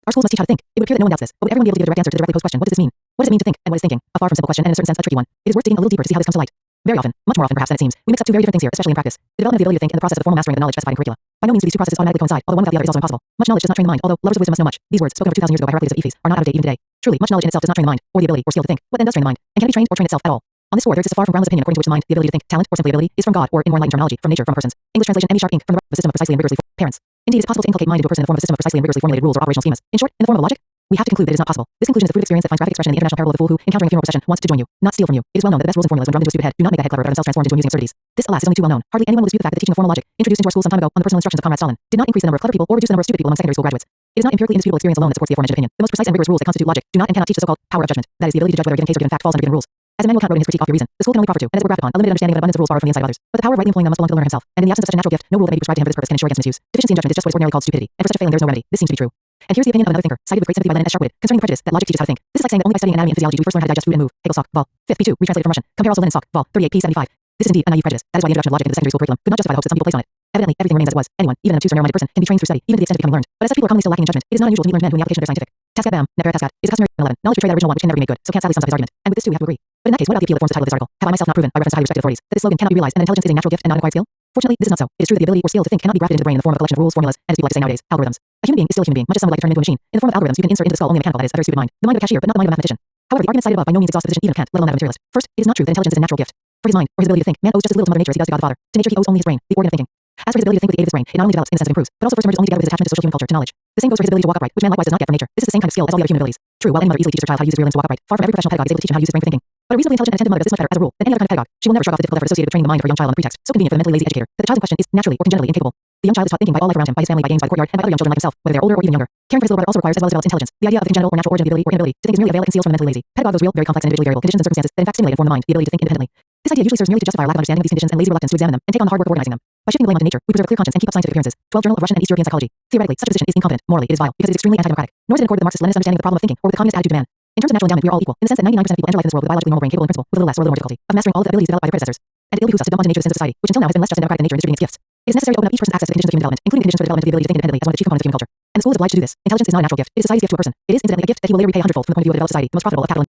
Our schools must teach how to think. It would appear that no one doubts this, but would everyone be able to give a direct answer to the directly posed question, what does this mean? What does it mean to think, and what is thinking? A far from simple question, and in a certain sense a tricky one. It is worth digging a little deeper to see how this comes to light. Very often, much more often perhaps than it seems, we mix up two very different things here, especially in practice. The development of the ability to think and the process of the formal mastering of the knowledge specified in curricula. By no means do these two processes automatically coincide, although one without the other is also impossible. Much knowledge does not train the mind, although lovers of wisdom must know much. These words, spoken over 2,000 years ago by Heraclitus of Ephes, are not out of date even today. Truly, much knowledge in itself does not train the mind, or the ability, or skill to think. What then does train the mind? And can it be trained or train itself at all? On this score, there exists a far from groundless opinion according to which the mind, the ability to think, talent, or simply ability, is from God, or in more enlightened terminology, from nature, from a person's. English translation: M. E. Sharp Inc. From the system of precisely and rigorously parents. Indeed, it's possible to inculcate mind into a person in the form of a system of precisely and rigorously formulated rules or operational schemas. In short, in the form of a logic. We have to conclude that it is not possible. This conclusion is the fruit of experience that finds graphic expression in the international parable of the fool who, encountering a funeral procession, wants to join you, not steal from you. It is well known that the best rules and formulas when drummed into a stupid head do not make that head clever but are themselves transformed into amusing absurdities. This, alas, is only too well known. Hardly anyone will dispute the fact that the teaching of formal logic, introduced into our schools some time ago on the personal instructions of Comrade Stalin, did not increase the number of clever people or reduce the number of stupid people among secondary school graduates. It is not empirically indisputable experience alone that supports the aforementioned opinion. The most precise and rigorous rules that constitute logic do not and cannot teach the so-called power of judgment. That is the ability to judge whether a given case or given fact falls under given rules. As Immanuel Kant wrote in his critique of your reason, the school can only proffer to, and as it were graphed upon, a limited understanding of an abundance of rules borrowed from the insight of others. But the power of rightly employing them must belong to the learner himself. And in the absence of such a natural gift, no rule that may be prescribed to him for this purpose can ensure against misuse. Deficiency in judgment is just what is ordinarily called stupidity, and for such a failing there is no remedy. This seems to be true. And here's the opinion of another thinker, cited with great sympathy by Lenin S. Sharpwood, concerning the prejudice that logic teaches how to think. This is like saying that only by studying anatomy and physiology do we first learn how to digest food and move. Hegel Sock, Vol. 5th, p2, retranslated from Russian. Compare also Lenin Sock, Vol. 38, p75. This is indeed a naive prejudice. That is why the introduction of logic into the secondary school curriculum could not justify the hopes that some people place on it. Evidently, everything remains as it was. Anyone, even an obtuse or narrow-minded person, can be trained through study, even to the extent of becoming learned. But as such people are commonly still lacking in judgment, it is not unusual to meet learned men who in the application of their scientific taskat bam, never taskat, is a customary 11. Knowledge betray that original one which can never be made good, so Kant sadly sums up his argument. And with this too we have to agree. But in that case, what about the appeal that forms the title of this article? Have I myself not proven, by reference to highly respected authorities, that this slogan cannot be realized and intelligence is a natural gift and not an acquired skill? Fortunately, this is not so. It is true that the ability or skill to think cannot be grafted into the brain in the form of a collection of rules, formulas, and as people like to say nowadays, algorithms. A human being is still a human being, much as some would like to turn into a machine. In the form of algorithms, you can insert into the skull only a mechanical, that is, a very stupid mind. The mind of a cashier, but not the mind of a mathematician. However, the argument cited above by no means exhausts the position even of Kant, let alone that of a materialist. First, it is not true that intelligence is a natural gift. For his mind, or his ability to think, man owes just as little to Mother Nature as he does to God the Father. To nature he owes only his brain, the organ of thinking. As for his ability to think with the aid of his brain, it not only develops in the sense of improves, but also first emerges only together with his attachment to social human culture, to knowledge. The same goes for his ability to walk upright, which man likewise does not get from nature. This is the same kind of skill as all the other human abilities. True, while any mother easily teaches her child how to use his rear limbs to walk upright, far from every professional pedagogue is able to teach him how to use his brain for thinking. But a reasonably intelligent and attentive mother does this much better, as a rule, than any other kind of pedagogue. She will never shrug off the difficult effort associated with training the mind of her young child on the pretext, so convenient for the mentally lazy educator, that the child in question is naturally or congenitally incapable. The young child is taught thinking by all life around him, by his family, by games, by the courtyard, and by other young children like himself, whether they're older or even younger. Caring for his little brother also requires as well as develops intelligence. The idea of the congenital or natural origin of the ability or inability to think is merely a veil that conceals from the mentally lazy. Pedagogue those real, very complex and individually variable conditions and circumstances that in fact stimulate and form the mind, the ability to think independently. This idea usually serves merely to justify our lack of understanding of these conditions and lazy reluctance to examine them and take on the hard work of organizing them. By shifting the blame onto nature, we preserve a clear conscience and keep up scientific appearances. 12 Journal of Russian and East European Psychology. Theoretically, such a position is incompetent. Morally, it is vile, because it is extremely anti-democratic. Nor is it in accord with the Marxist-Leninist understanding of the problem of thinking, or with the communist attitude to man. In terms of natural endowment, we are all equal, in the sense that 99% of people enter life in this world with a biologically normal brain capable in principle, with a little less or a little more difficulty, of mastering all of the abilities developed by their predecessors. And it ill behooves us to dump onto nature the sins of society, which until now has been less just and democratic in nature in distributing its gifts. It is necessary to open up each person's access to the conditions of human development, including the conditions for the development of the ability to think independently as one of the chief components of human culture. And the school is obliged to do this. Intelligence is not a natural gift. It is society's gift to a person. It is, incidentally, a gift that he will later repay 100-fold from the point of view of a developed society, the most profitable of capital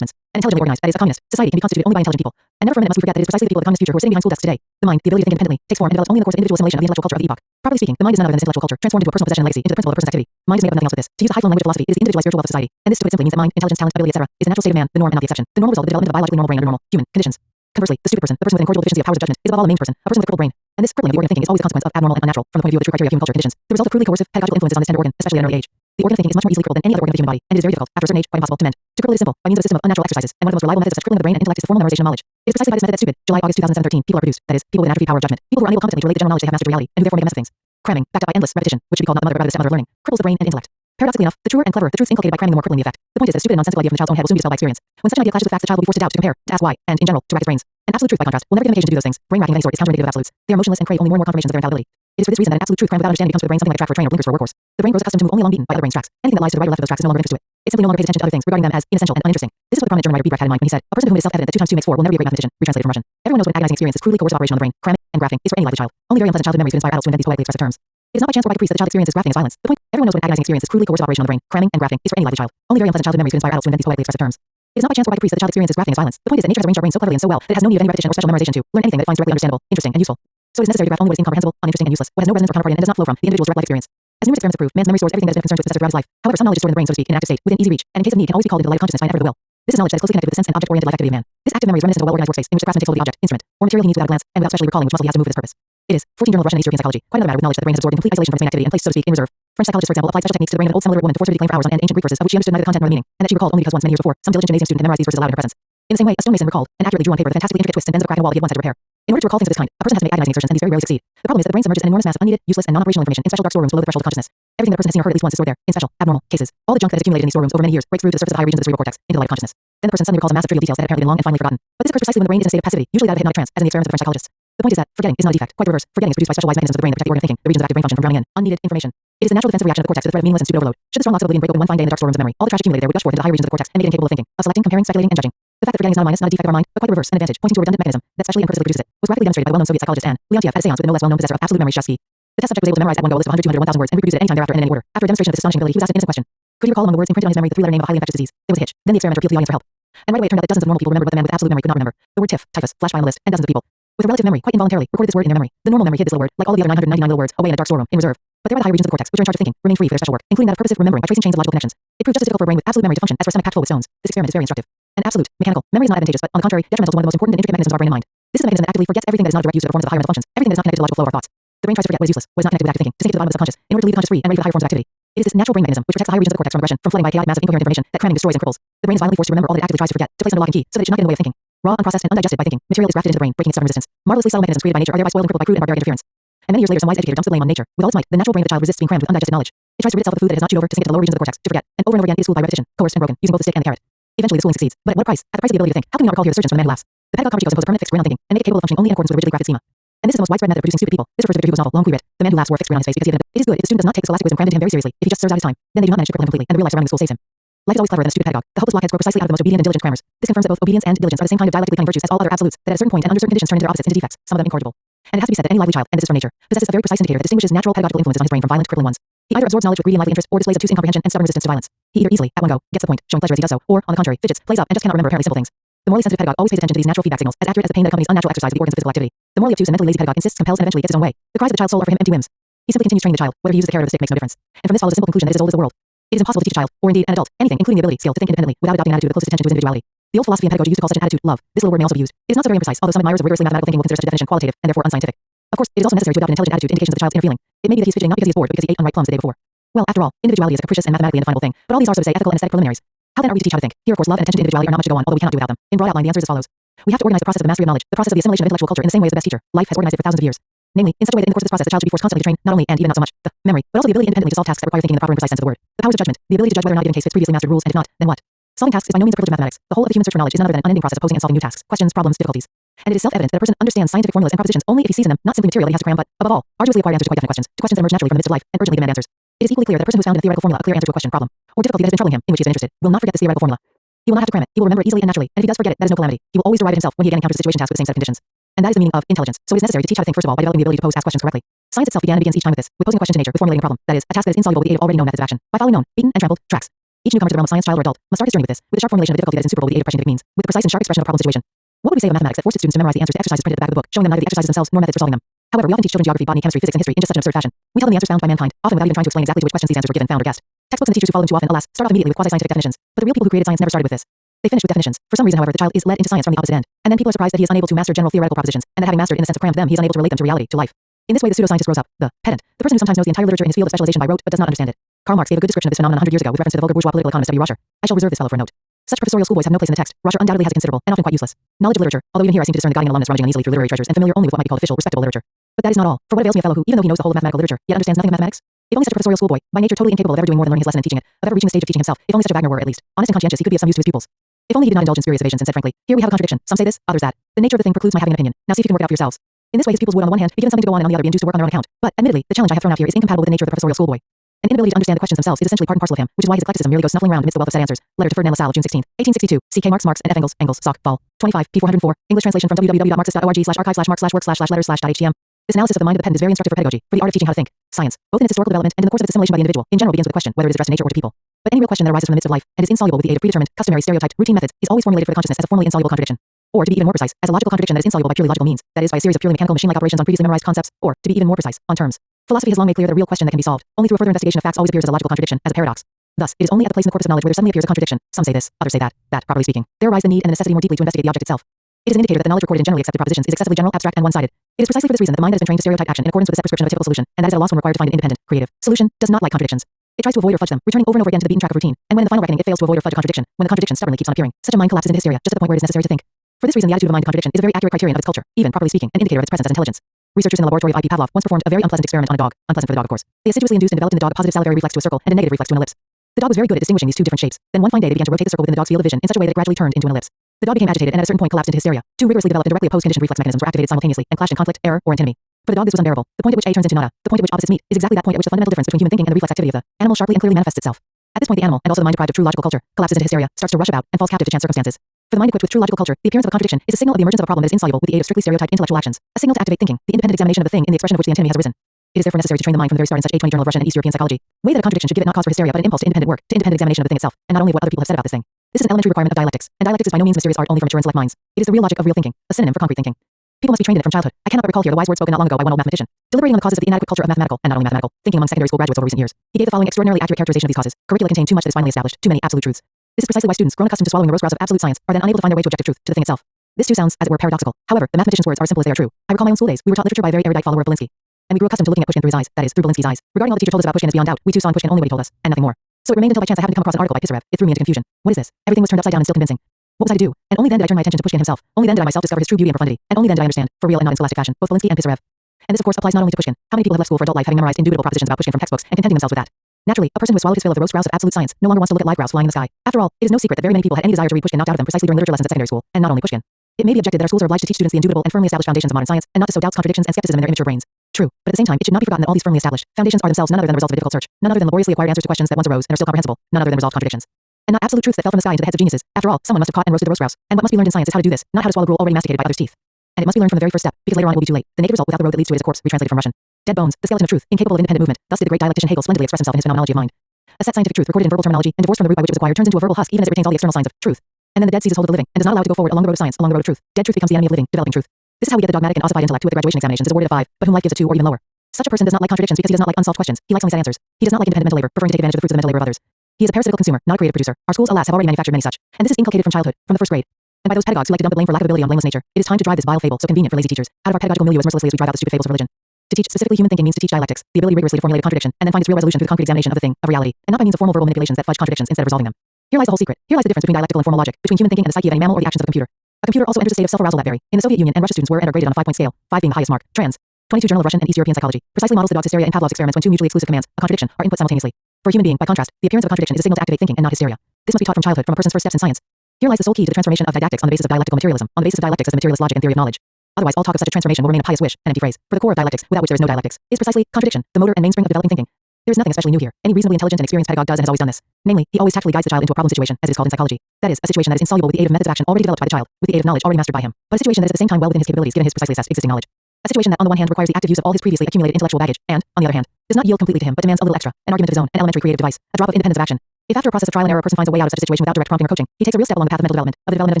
and intelligently organized, that is, a communist society can be constituted only by intelligent people. And never for a minute must we forget that it is precisely the people of the communist future who are sitting behind school desks today. The mind, the ability to think independently, takes form and develops only in the course of individual assimilation of the intellectual culture of the epoch. Properly speaking, the mind is none other than this intellectual culture, transformed into a personal possession and legacy, into the principle of a person's activity. Mind is made up of nothing else but this. To use the high-flown language of philosophy, it is the individualized spiritual wealth of society. And this, to put it simply, means that mind, intelligence, talent, ability, etc., is the natural state of man, the norm and not the exception. The normal result of the development of a biologically normal brain under normal human conditions. Conversely, the stupid person, the person with an incorrigible deficiency of powers of judgment, is above all a maimed person, a person with a crippled brain. And this crippling of the organ of thinking is always a consequence of abnormal and unnatural, from the point of view of the true criteria of human culture conditions. The result of crudely coercive pedagogical influences on this tender organ, especially at an early age. The organ of thinking is much more easily crippled than any other organ of the human body, and it is very difficult, after a certain age, quite impossible, to mend. To cripple it is simple, by means of a system of unnatural exercises, and one of the most reliable methods of such crippling of the brain and intellect is the formal memorization of knowledge. It is precisely by this method that stupid, July, August 2013, people are produced, that is, people with an atrophied power of judgment, people who are unable competently to relate the general knowledge they have mastered to reality, and who therefore make a mess of things. Cramming, backed up by endless repetition, which should be called not the mother but rather the stepmother of learning, cripples the brain and intellect. Paradoxically enough, the truer and cleverer the truths inculcated by cramming, the more crippling the effect. The point is that a stupid and nonsensical idea from the child's own head will soon be dispelled by experience. When such an idea clashes with facts, the child will be forced to doubt, to compare, to ask why, and, in general, to rack his brains. And absolute truth, by contrast, will never give him occasion to do those things. Brain racking of any sort is counterindicative of absolutes. They are motionless and crave only more and more confirmations of their infallibility. It is for this reason that an absolute truth crammed without understanding becomes for the brain something like a track for a train or blinkers for a workhorse. The brain grows accustomed to move only along beaten by other brain's tracks. Anything that lies to the right or left of those tracks is no longer of interest to it. It simply no longer pays attention to other things, regarding them as inessential and uninteresting. This is what the prominent German writer Brecht had in mind when he said, a person to whom it is self-evident that 2 times 2 makes 4 will never be a great mathematician, retranslated from Russian. Everyone knows what an agonizing experience this crudely coercive operation on the brain, cramming and graphing, is for any lively child. Only very unpleasant childhood memories could inspire adults to invent these poetically expressive terms. It is not by chance or by caprice that the child experiences graphing as violence. The point, everyone knows what an agonizing experience this crudely coercive operation on the brain, cramming and graphing, is for any lively child. Only very unpleasant childhood memories could inspire adults to invent these poetically expressive terms. It is not by chance or by caprice that the child experiences graphing as violence. The point is that nature has arranged our brains so cleverly and so well that it has no need of any repetition or special memorization to learn anything that it finds directly understandable, interesting, and useful. So it is necessary to graph only what is incomprehensible, uninteresting, and useless, what has no resonance or counterpart in and does not flow from the individual's direct life experience. As numerous experiments have proved, man's memory stores everything that has been concerned with possessed throughout his life. However, some knowledge is stored in the brain, so to speak, in an active state, within easy reach, and in case of need can always be called into the light of consciousness by an effort of the will. This is knowledge that is closely connected with the sense and object-oriented life activity of man. This active memory is reminiscent of a well-organized workspace in which the craftsman takes hold of the object, instrument, or material he needs without a glance, and without specially recalling which muscle he has to move for this purpose. It is 14 Journal of Russian and East European Psychology. Quite another matter with knowledge that the brain has absorbed in complete isolation from its main activity and placed, so to speak, in reserve. French psychologists, for example, applied such techniques to the brain of an old semi-literate woman to force her to declaim for hours on end ancient Greek verses of which she understood neither the content nor the meaning, and that she recalled only because once, many years before, some diligent gymnasium student had memorized these verses aloud in her presence. In the same way, a stonemason recalled and accurately drew on paper the fantastically intricate twists and bends of a crack in a wall that he had once had to repair. In order to recall things of this kind, a person has to make agonizing exertions, and these very rarely succeed. The problem is that the brain submerges an enormous mass of unneeded, useless, and non-operational information in special dark storerooms below the threshold of consciousness. Everything that a person has seen or heard at least once is stored there, in special, abnormal cases. All the junk that is accumulated in these storerooms over many years breaks through to the surface of the higher regions of the cerebral cortex, into the light of consciousness. Then the person suddenly recalls a mass of trivial details that had apparently been long and finally forgotten. But this occurs precisely when the brain is in a state of passivity, usually that of a hypnotic trance, as in the experiments of the French psychologists. The point is that forgetting is not a defect, quite the reverse. Forgetting is produced by specialized mechanisms of the brain that protect the organ of thinking, the regions of active brain function, from drowning in unneeded information. It is the natural defensive reaction of the cortex to the threat of meaningless and stupid overload. Should the strong locks of oblivion break open one fine day in the dark storerooms of memory, all the trash accumulated there would gush forth into the higher regions of the cortex and make it incapable of thinking, of selecting, comparing, speculating, and judging. The fact that forgetting is not a minus, not a defect of our mind, but quite the reverse, an advantage, pointing to a redundant mechanism that specially and purposely produces it, was graphically demonstrated by the well-known Soviet psychologist and Ilyenkov at a séance with the no less well-known possessor of absolute memory, Shasky. The test subject was able to memorize at one go a list of 100, 200, 1,000 words and reproduce it any time thereafter and in any order. After a demonstration of this astonishing ability, he was asked an innocent question. Could you recall among the words imprinted on his memory the three-letter name of a highly infectious disease? There was a hitch. Then the experimenter appealed to the audience for help. And right away it turned out that dozens of normal people remembered what the man with absolute memory could not remember. The word typhus flashed by on the list, and dozens of people with a relative memory quite involuntarily recorded this word in their memory. The normal memory hid this little word, like all of the other 999 little words, away in a dark storeroom in reserve. But thereby the higher regions of the cortex, which are in charge of thinking, remain free for their special work, including that of purposive remembering by tracing chains of logical connections. It proved just as difficult for a brain with absolute memory to function as for a stomach packed full with stones. This experiment is very instructive. An absolute mechanical memory is not advantageous, but on the contrary, detrimental to one of the most important and intricate mechanisms of our brain and mind. This is a mechanism that actively forgets everything that is not a direct use of the performance of the higher mental functions, everything that is not connected to the logical flow of our thoughts. The brain tries to forget what is useless, what is not connected with active thinking, to sink to the bottom of the subconscious, in order to leave the conscious free and ready for the higher forms of activity. It is this natural brain mechanism which protects the higher regions of the cortex from aggression, from flooding by chaotic mass of incoherent information that cramming destroys and cripples. The brain is violently forced to remember all that it actively tries to forget, to place under lock and key, so that it should not get in the way of thinking. Raw, unprocessed, and undigested by thinking, material is grafted into the brain, breaking its stubborn resistance. Marvelously subtle mechanisms created by nature are thereby spoiled and crippled by crude and barbaric interference. And many years later, some wise educator dumps the blame on nature. With all its might, the natural brain of the child resists being crammed with undigested knowledge. It tries to rid itself of the food that it has not chewed over, to sink it to the lower regions of the cortex, to forget, and over and over again it is schooled by repetition, coerced and broken, using both the stick and the carrot. Eventually the schooling succeeds, but at what price? At the price of the ability to think. How can we not recall here the surgeons from the man who laughs? The pedagogue Comedy impose a permanent fixed grin on thinking, and make it capable of functioning only in accordance with a rigidly grafted schema. And this is the most widespread method of producing stupid people. This refers to Victor Hugo's novel, Long Cuiret. The man who laughs wore a fixed grin on his face because it is good if the student does not take the scholastic wisdom crammed into him very seriously. If he just serves out his time, then they do not manage to cripple him completely, and the real life surrounding the school saves him. Life is always cleverer than a stupid pedagogue. The hopeless blockheads grow precisely out of the most obedient and diligent crammers. This confirms that both obedience and diligence are the same kind of dialectically cunning virtues as all other absolutes, that at a certain point and under certain conditions turn into their opposites, into defects, some of them incorrigible. And it has to be said that any lively child, and this is from nature, possesses a very precise indicator that distinguishes natural pedagogical influences on his brain from violent, crippling ones. He either absorbs knowledge with greedy and lively interest, or displays obtuse incomprehension and stubborn resistance to violence. He either easily, at one go, gets the point, showing pleasure as he does so, or, on the contrary, fidgets, plays up, and just cannot remember apparently simple things. The morally sensitive pedagogue always pays attention to these natural feedback signals, as accurate as the pain that accompanies unnatural exercise of the organs of physical activity. The morally obtuse and mentally lazy pedagogue insists, compels, and eventually gets his own way. The cries of the child's soul are for him empty whims. He simply continues training the child, whether he uses the carrot or the stick makes no difference. And from this follows a simple conclusion that it is as old as the world. It is impossible to teach a child, or indeed an adult, anything, including the ability, skill, to think independently, without adopting an attitude of the closest attention to his individuality. The old philosophy and pedagogy used to call such an attitude love. This little word may also be used. It is not so very imprecise, although some admirers of rigorously mathematical thinking will consider such a definition qualitative and therefore unscientific. Of course, it is also necessary to adopt an intelligent attitude, indications of the child's inner feeling. It may be that he is fidgeting not because he is bored, but because he ate unripe plums the day before. Well, after all, individuality is a capricious and mathematically indefinable thing, but all these are, so to say, ethical and aesthetic preliminaries. How then are we to teach how to think? Here, of course, love and attention to individuality are not much to go on, although we cannot do without them. In broad outline, the answer is as follows. We have to organize the process of the mastery of knowledge, the process of the assimilation of intellectual culture in the same way as the best teacher. Life has organized it for thousands of years. Namely, in such a way that in the course of this process the child should be forced constantly to train, not only and even not so much, the memory, but also the ability independently to solve tasks that require thinking in the proper and precise sense of the word. The powers of judgment, the ability to judge whether or not a given case fits previously mastered rules, and if not, then what? Solving tasks is by no means a privilege of mathematics. The whole of the human search for knowledge is none other than an unending process of posing and solving new tasks, questions, problems, difficulties. And it is self-evident that a person understands scientific formulas and propositions only if he sees in them, not simply material that he has to cram, but, above all, arduously acquired answers to quite definite questions, to questions that emerge naturally from the midst of life and urgently demand answers. It is equally clear that a person who has found in a theoretical formula a clear answer to a question, problem, or difficulty that has been troubling him, in which he has been interested, will not forget this theoretical formula. He will not have to cram it. He will remember it easily and naturally, and if he does forget it, that is no calamity. He will always derive it himself when he again encounters a situation task with the same set of conditions. And that is the meaning of intelligence. So it is necessary to teach how to think first of all by developing the ability to pose, ask questions correctly. Science itself begins each time with this, with posing a question to nature, with formulating a problem, that is, a task that is insoluble with the aid of already known methods of action. By following known, beaten, and trampled tracks. Each newcomer to the realm of science, child or adult, must start his journey with this, with the sharp formulation of difficulty that is insuperable with the aid of prescientific means, with the precise and sharp expression of a problem situation. What would we say of mathematics that forces students to memorize the answers to exercises printed at the back of the book, showing them neither the exercises themselves nor methods for solving them? However, we often teach children geography, botany, chemistry, physics, and history in just such an absurd fashion. We tell them the answers found by mankind, often without even trying to explain exactly to which questions these answers were given, found, or guessed. Textbooks and the teachers who follow them too often, alas, start off immediately with quasi-scientific definitions. But the real people who created science never started with this. They finished with definitions. For some reason, however, the child is led into science from the opposite end, and then people are surprised that he is unable to master general theoretical propositions, and that having mastered in the sense of crammed them, he is unable to relate them to reality, to life. In this way, the pseudoscientist grows up, the pedant, the person who sometimes knows the entire literature in his field of specialization by rote, but does not understand it. Karl Marx gave a good description of this phenomenon 100 years ago with reference to the vulgar bourgeois political economist W. Roscher. I shall reserve this fellow for a note. Such professorial schoolboys have no place in the text. Roscher undoubtedly has a considerable, and often quite useless, knowledge of literature, although even here I seem to discern the guiding alumnus rummaging uneasily through literary treasures and familiar only with what might be called official, respectable literature. But that is not all. For what avails me a fellow who, even though he knows the whole of mathematical literature, yet understands nothing of mathematics? If only such a professorial schoolboy, by nature totally incapable of ever doing more than learning his lesson and teaching it, of ever reaching the stage of teaching himself, if only such a Wagner were, at least, honest and conscientious, he could be of some use to his pupils. If only he did not indulge in spurious evasions and said frankly, here we have a contradiction, some say this, others that. The nature of the thing precludes my having an opinion. Now see if you can work it out for yourselves. In this way his pupils would on the one hand be given something to go on and on the other be induced to work on their own account. But, admittedly, the challenge I have thrown out here is incompatible with the nature of the professorial schoolboy. An inability to understand the questions themselves is essentially part and parcel of him, which is why his eclecticism merely goes snuffling around amidst the wealth of said answers. Letter to Ferdinand Lassalle of June 16, 1862. C.K. Marx, and F. Engels, Soc. Vol. 25, p. 404. English translation from www.marxist.org/archive/marx/work/letters/.htm. This analysis of the mind of the pen is very instructive for pedagogy, for the art of teaching how to think. Science, both in its historical development and in the course of its assimilation by the individual, in general begins with the question whether it is addressed to nature or to people. But any real question that arises from the midst of life and is insoluble with the aid of predetermined, customary, stereotyped, routine methods is always formulated for the consciousness as a formally insoluble contradiction. Or, to be even more precise, as a logical contradiction that is insoluble by purely logical means, that is, by a series of purely mechanical machine-like operations on previously memorized concepts, or, to be even more precise, on terms. Philosophy has long made clear that a real question that can be solved only through a further investigation of facts always appears as a logical contradiction, as a paradox. Thus, it is only at the place in the corpus of knowledge where there suddenly appears a contradiction. Some say this, others say that, properly speaking, there arise the need and the necessity more deeply to investigate the object itself. It is an indicator that the knowledge recorded in generally accepted propositions is excessively general, abstract, and one-sided. It is precisely for this reason that the mind that has been trained to stereotype action in accordance with a set prescription of a typical solution, and that is at a loss when required to find an independent, creative solution, does not like contradictions. It tries to avoid or fudge them, returning over and over again to the beaten track of routine, and when in the final reckoning it fails to avoid or fudge a contradiction, when the contradiction stubbornly keeps on appearing, such a mind collapses into hysteria, just at the point where it is necessary to think. For this reason, the attitude of a mind to contradiction is a very accurate criterion of its culture, even, properly speaking, an indicator of its presence as intelligence. Researchers in the laboratory of I.P. Pavlov once performed a very unpleasant experiment on a dog, unpleasant for the dog, of course. They assiduously induced and developed in the dog a positive salivary reflex to a circle and a negative reflex to an ellipse. The dog was very good at distinguishing these two different shapes. Then one fine day they began to rotate the circle within the dog's field of vision in such a way that it gradually turned into an ellipse. The dog became agitated and at a certain point collapsed into hysteria. Two rigorously developed and directly opposed conditioned reflex mechanisms were activated simultaneously and clashed in conflict, error, or antinomy. For the dog this was unbearable. The point at which A turns into nada, the point at which opposites meet, is exactly that point at which the fundamental difference between human thinking and the reflex activity of the animal sharply and clearly manifests itself. At this point the animal, and also the mind deprived of true logical culture, collapses into hysteria, starts to rush about, and falls captive to chance circumstances. For the mind equipped with true logical culture, the appearance of a contradiction is a signal of the emergence of a problem that is insoluble with the aid of strictly stereotyped intellectual actions, a signal to activate thinking, the independent examination of the thing in the expression of which the antinomy has arisen. It is therefore necessary to train the mind from the very start in such a 20 journal of Russian and East European psychology. Way that a contradiction should give it not cause for hysteria but an impulse to independent work, to independent examination of the thing itself, and not only of what other people have said about this thing. This is an elementary requirement of dialectics, and dialectics is by no means mysterious art only for mature and select minds. It is the real logic of real thinking, a synonym for concrete thinking. People must be trained in it from childhood. I cannot but recall here the wise words spoken not long ago by one old mathematician, deliberating on the causes of the inadequate culture of mathematical, and not only mathematical, thinking among secondary school graduates over recent years. He gave the following extraordinarily accurate characterization of these causes. Curricula contain too much that is finally established, too many absolute truths. This is precisely why students, grown accustomed to swallowing the roast grouse of absolute science, are then unable to find their way to objective truth, to the thing itself. This too sounds, as it were, paradoxical. However, the mathematician's words are as simple as they are true. I recall my own school days. We were taught literature by a very erudite follower of Belinsky, and we grew accustomed to looking at Pushkin through his eyes, that is, through Belinsky's eyes. Regarding all the teacher told us about Pushkin is beyond doubt. We too saw in Pushkin only what he told us, and nothing more. So it remained until by chance I happened to come across an article by Pisarev. It threw me into confusion. What is this? Everything was turned upside down and still convincing. What was I to do? And only then did I turn my attention to Pushkin himself. Only then did I myself discover his true beauty and profundity. And only then did I understand, for real and not in scholastic fashion, both Belinsky and Pisarev. And this of course applies not only to Pushkin. How many people have left school for adult life having memorized indubitable propositions about Pushkin from textbooks and contenting themselves with that? Naturally, a person who has swallowed his fill of the roast grouse of absolute science no longer wants to look at live grouse flying in the sky. After all, it is no secret that very many people had any desire to read Pushkin knocked out of them precisely during literature lessons at secondary school, and not only Pushkin. It may be objected that our schools are obliged to teach students the indubitable and firmly established foundations of modern science, and not to sow doubts, contradictions, and skepticism in their immature brains. True, but at the same time, it should not be forgotten that all these firmly established foundations are themselves none other than the results of a difficult search, none other than laboriously acquired answers to questions that once arose and are still comprehensible, none other than resolved contradictions. And not absolute truths that fell from the sky into the heads of geniuses. After all, someone must have caught and roasted the roast grouse, and what must be learned in science is how to do this, not how to swallow gruel already masticated by others' teeth. And it must be learned from the very first step, because later on it will be too late. The naked result without the road that leads to it is a corpse retranslated from Russian. Dead bones, the skeleton of truth, incapable of independent movement. Thus did the great dialectician Hegel splendidly express himself in his phenomenology of mind. A set scientific truth recorded in verbal terminology and divorced from the root by which it was acquired turns into a verbal husk even as it retains all the external signs of truth. And then the dead seizes hold of the living and is not allowed to go forward along the road of science, along the road of truth. Dead truth becomes the enemy of living, developing truth. This is how we get the dogmatic and ossified intellect who at the graduation examinations is awarded a 5, but whom life gives a 2 or even lower. Such a person does not like contradictions because he does not like unsolved questions. He likes only set answers. He does not like independent mental labor, preferring to take advantage of the fruits of the mental labor of others. He is a parasitical consumer, not a creative producer. Our schools, alas, have already manufactured many such, and this is inculcated from childhood, from the first grade. And by those pedagogues who like to dump the blame for lack of ability on blameless nature, it is time to drive this vile fable, so convenient for lazy teachers, out of our pedagogical milieu as mercilessly as we drive out the stupid fables of religion. To teach specifically human thinking means to teach dialectics, the ability rigorously to formulate a contradiction, and then find its real resolution through the concrete examination of the thing, of reality, and not by means of formal verbal manipulations that fudge contradictions instead of resolving them. Here lies the whole secret. Here lies the difference between dialectical and formal logic, between human thinking and the psyche of any mammal or the actions of a computer. A computer also enters a state of self-arousal that vary. In the Soviet Union and Russia students were and are graded on a 5-point scale, 5 being the highest mark. Trans. 22 Journal of Russian and East European Psychology precisely models the dog's hysteria in Pavlov's experiments when two mutually exclusive commands, a contradiction, are input simultaneously. For a human being, by contrast, the appearance of a contradiction is a signal to activate thinking and not hysteria. This must be taught from childhood, from a person's first steps in science. Here lies the sole key to the transformation of didactics on the basis of dialectical materialism, on the basis of dialectics as the materialist logic and theory of knowledge. Otherwise, all talk of such a transformation will remain a pious wish, an empty phrase. For the core of dialectics, without which there is no dialectics, is precisely contradiction, the motor and mainspring of developing thinking. There is nothing especially new here. Any reasonably intelligent and experienced pedagogue does and has always done this. Namely, he always tactfully guides the child into a problem situation, as it is called in psychology. That is, a situation that is insoluble with the aid of methods of action already developed by the child, with the aid of knowledge already mastered by him, but a situation that is at the same time well within his capabilities given his precisely assessed existing knowledge. A situation that on the one hand requires the active use of all his previously accumulated intellectual baggage, and, on the other hand, does not yield completely to him but demands a little extra, an argument of his own, an elementary creative device, a drop of independence of action. If after a process of trial and error a person finds a way out of such a situation without direct prompting or coaching, he takes a real step along the path of mental development, of the development of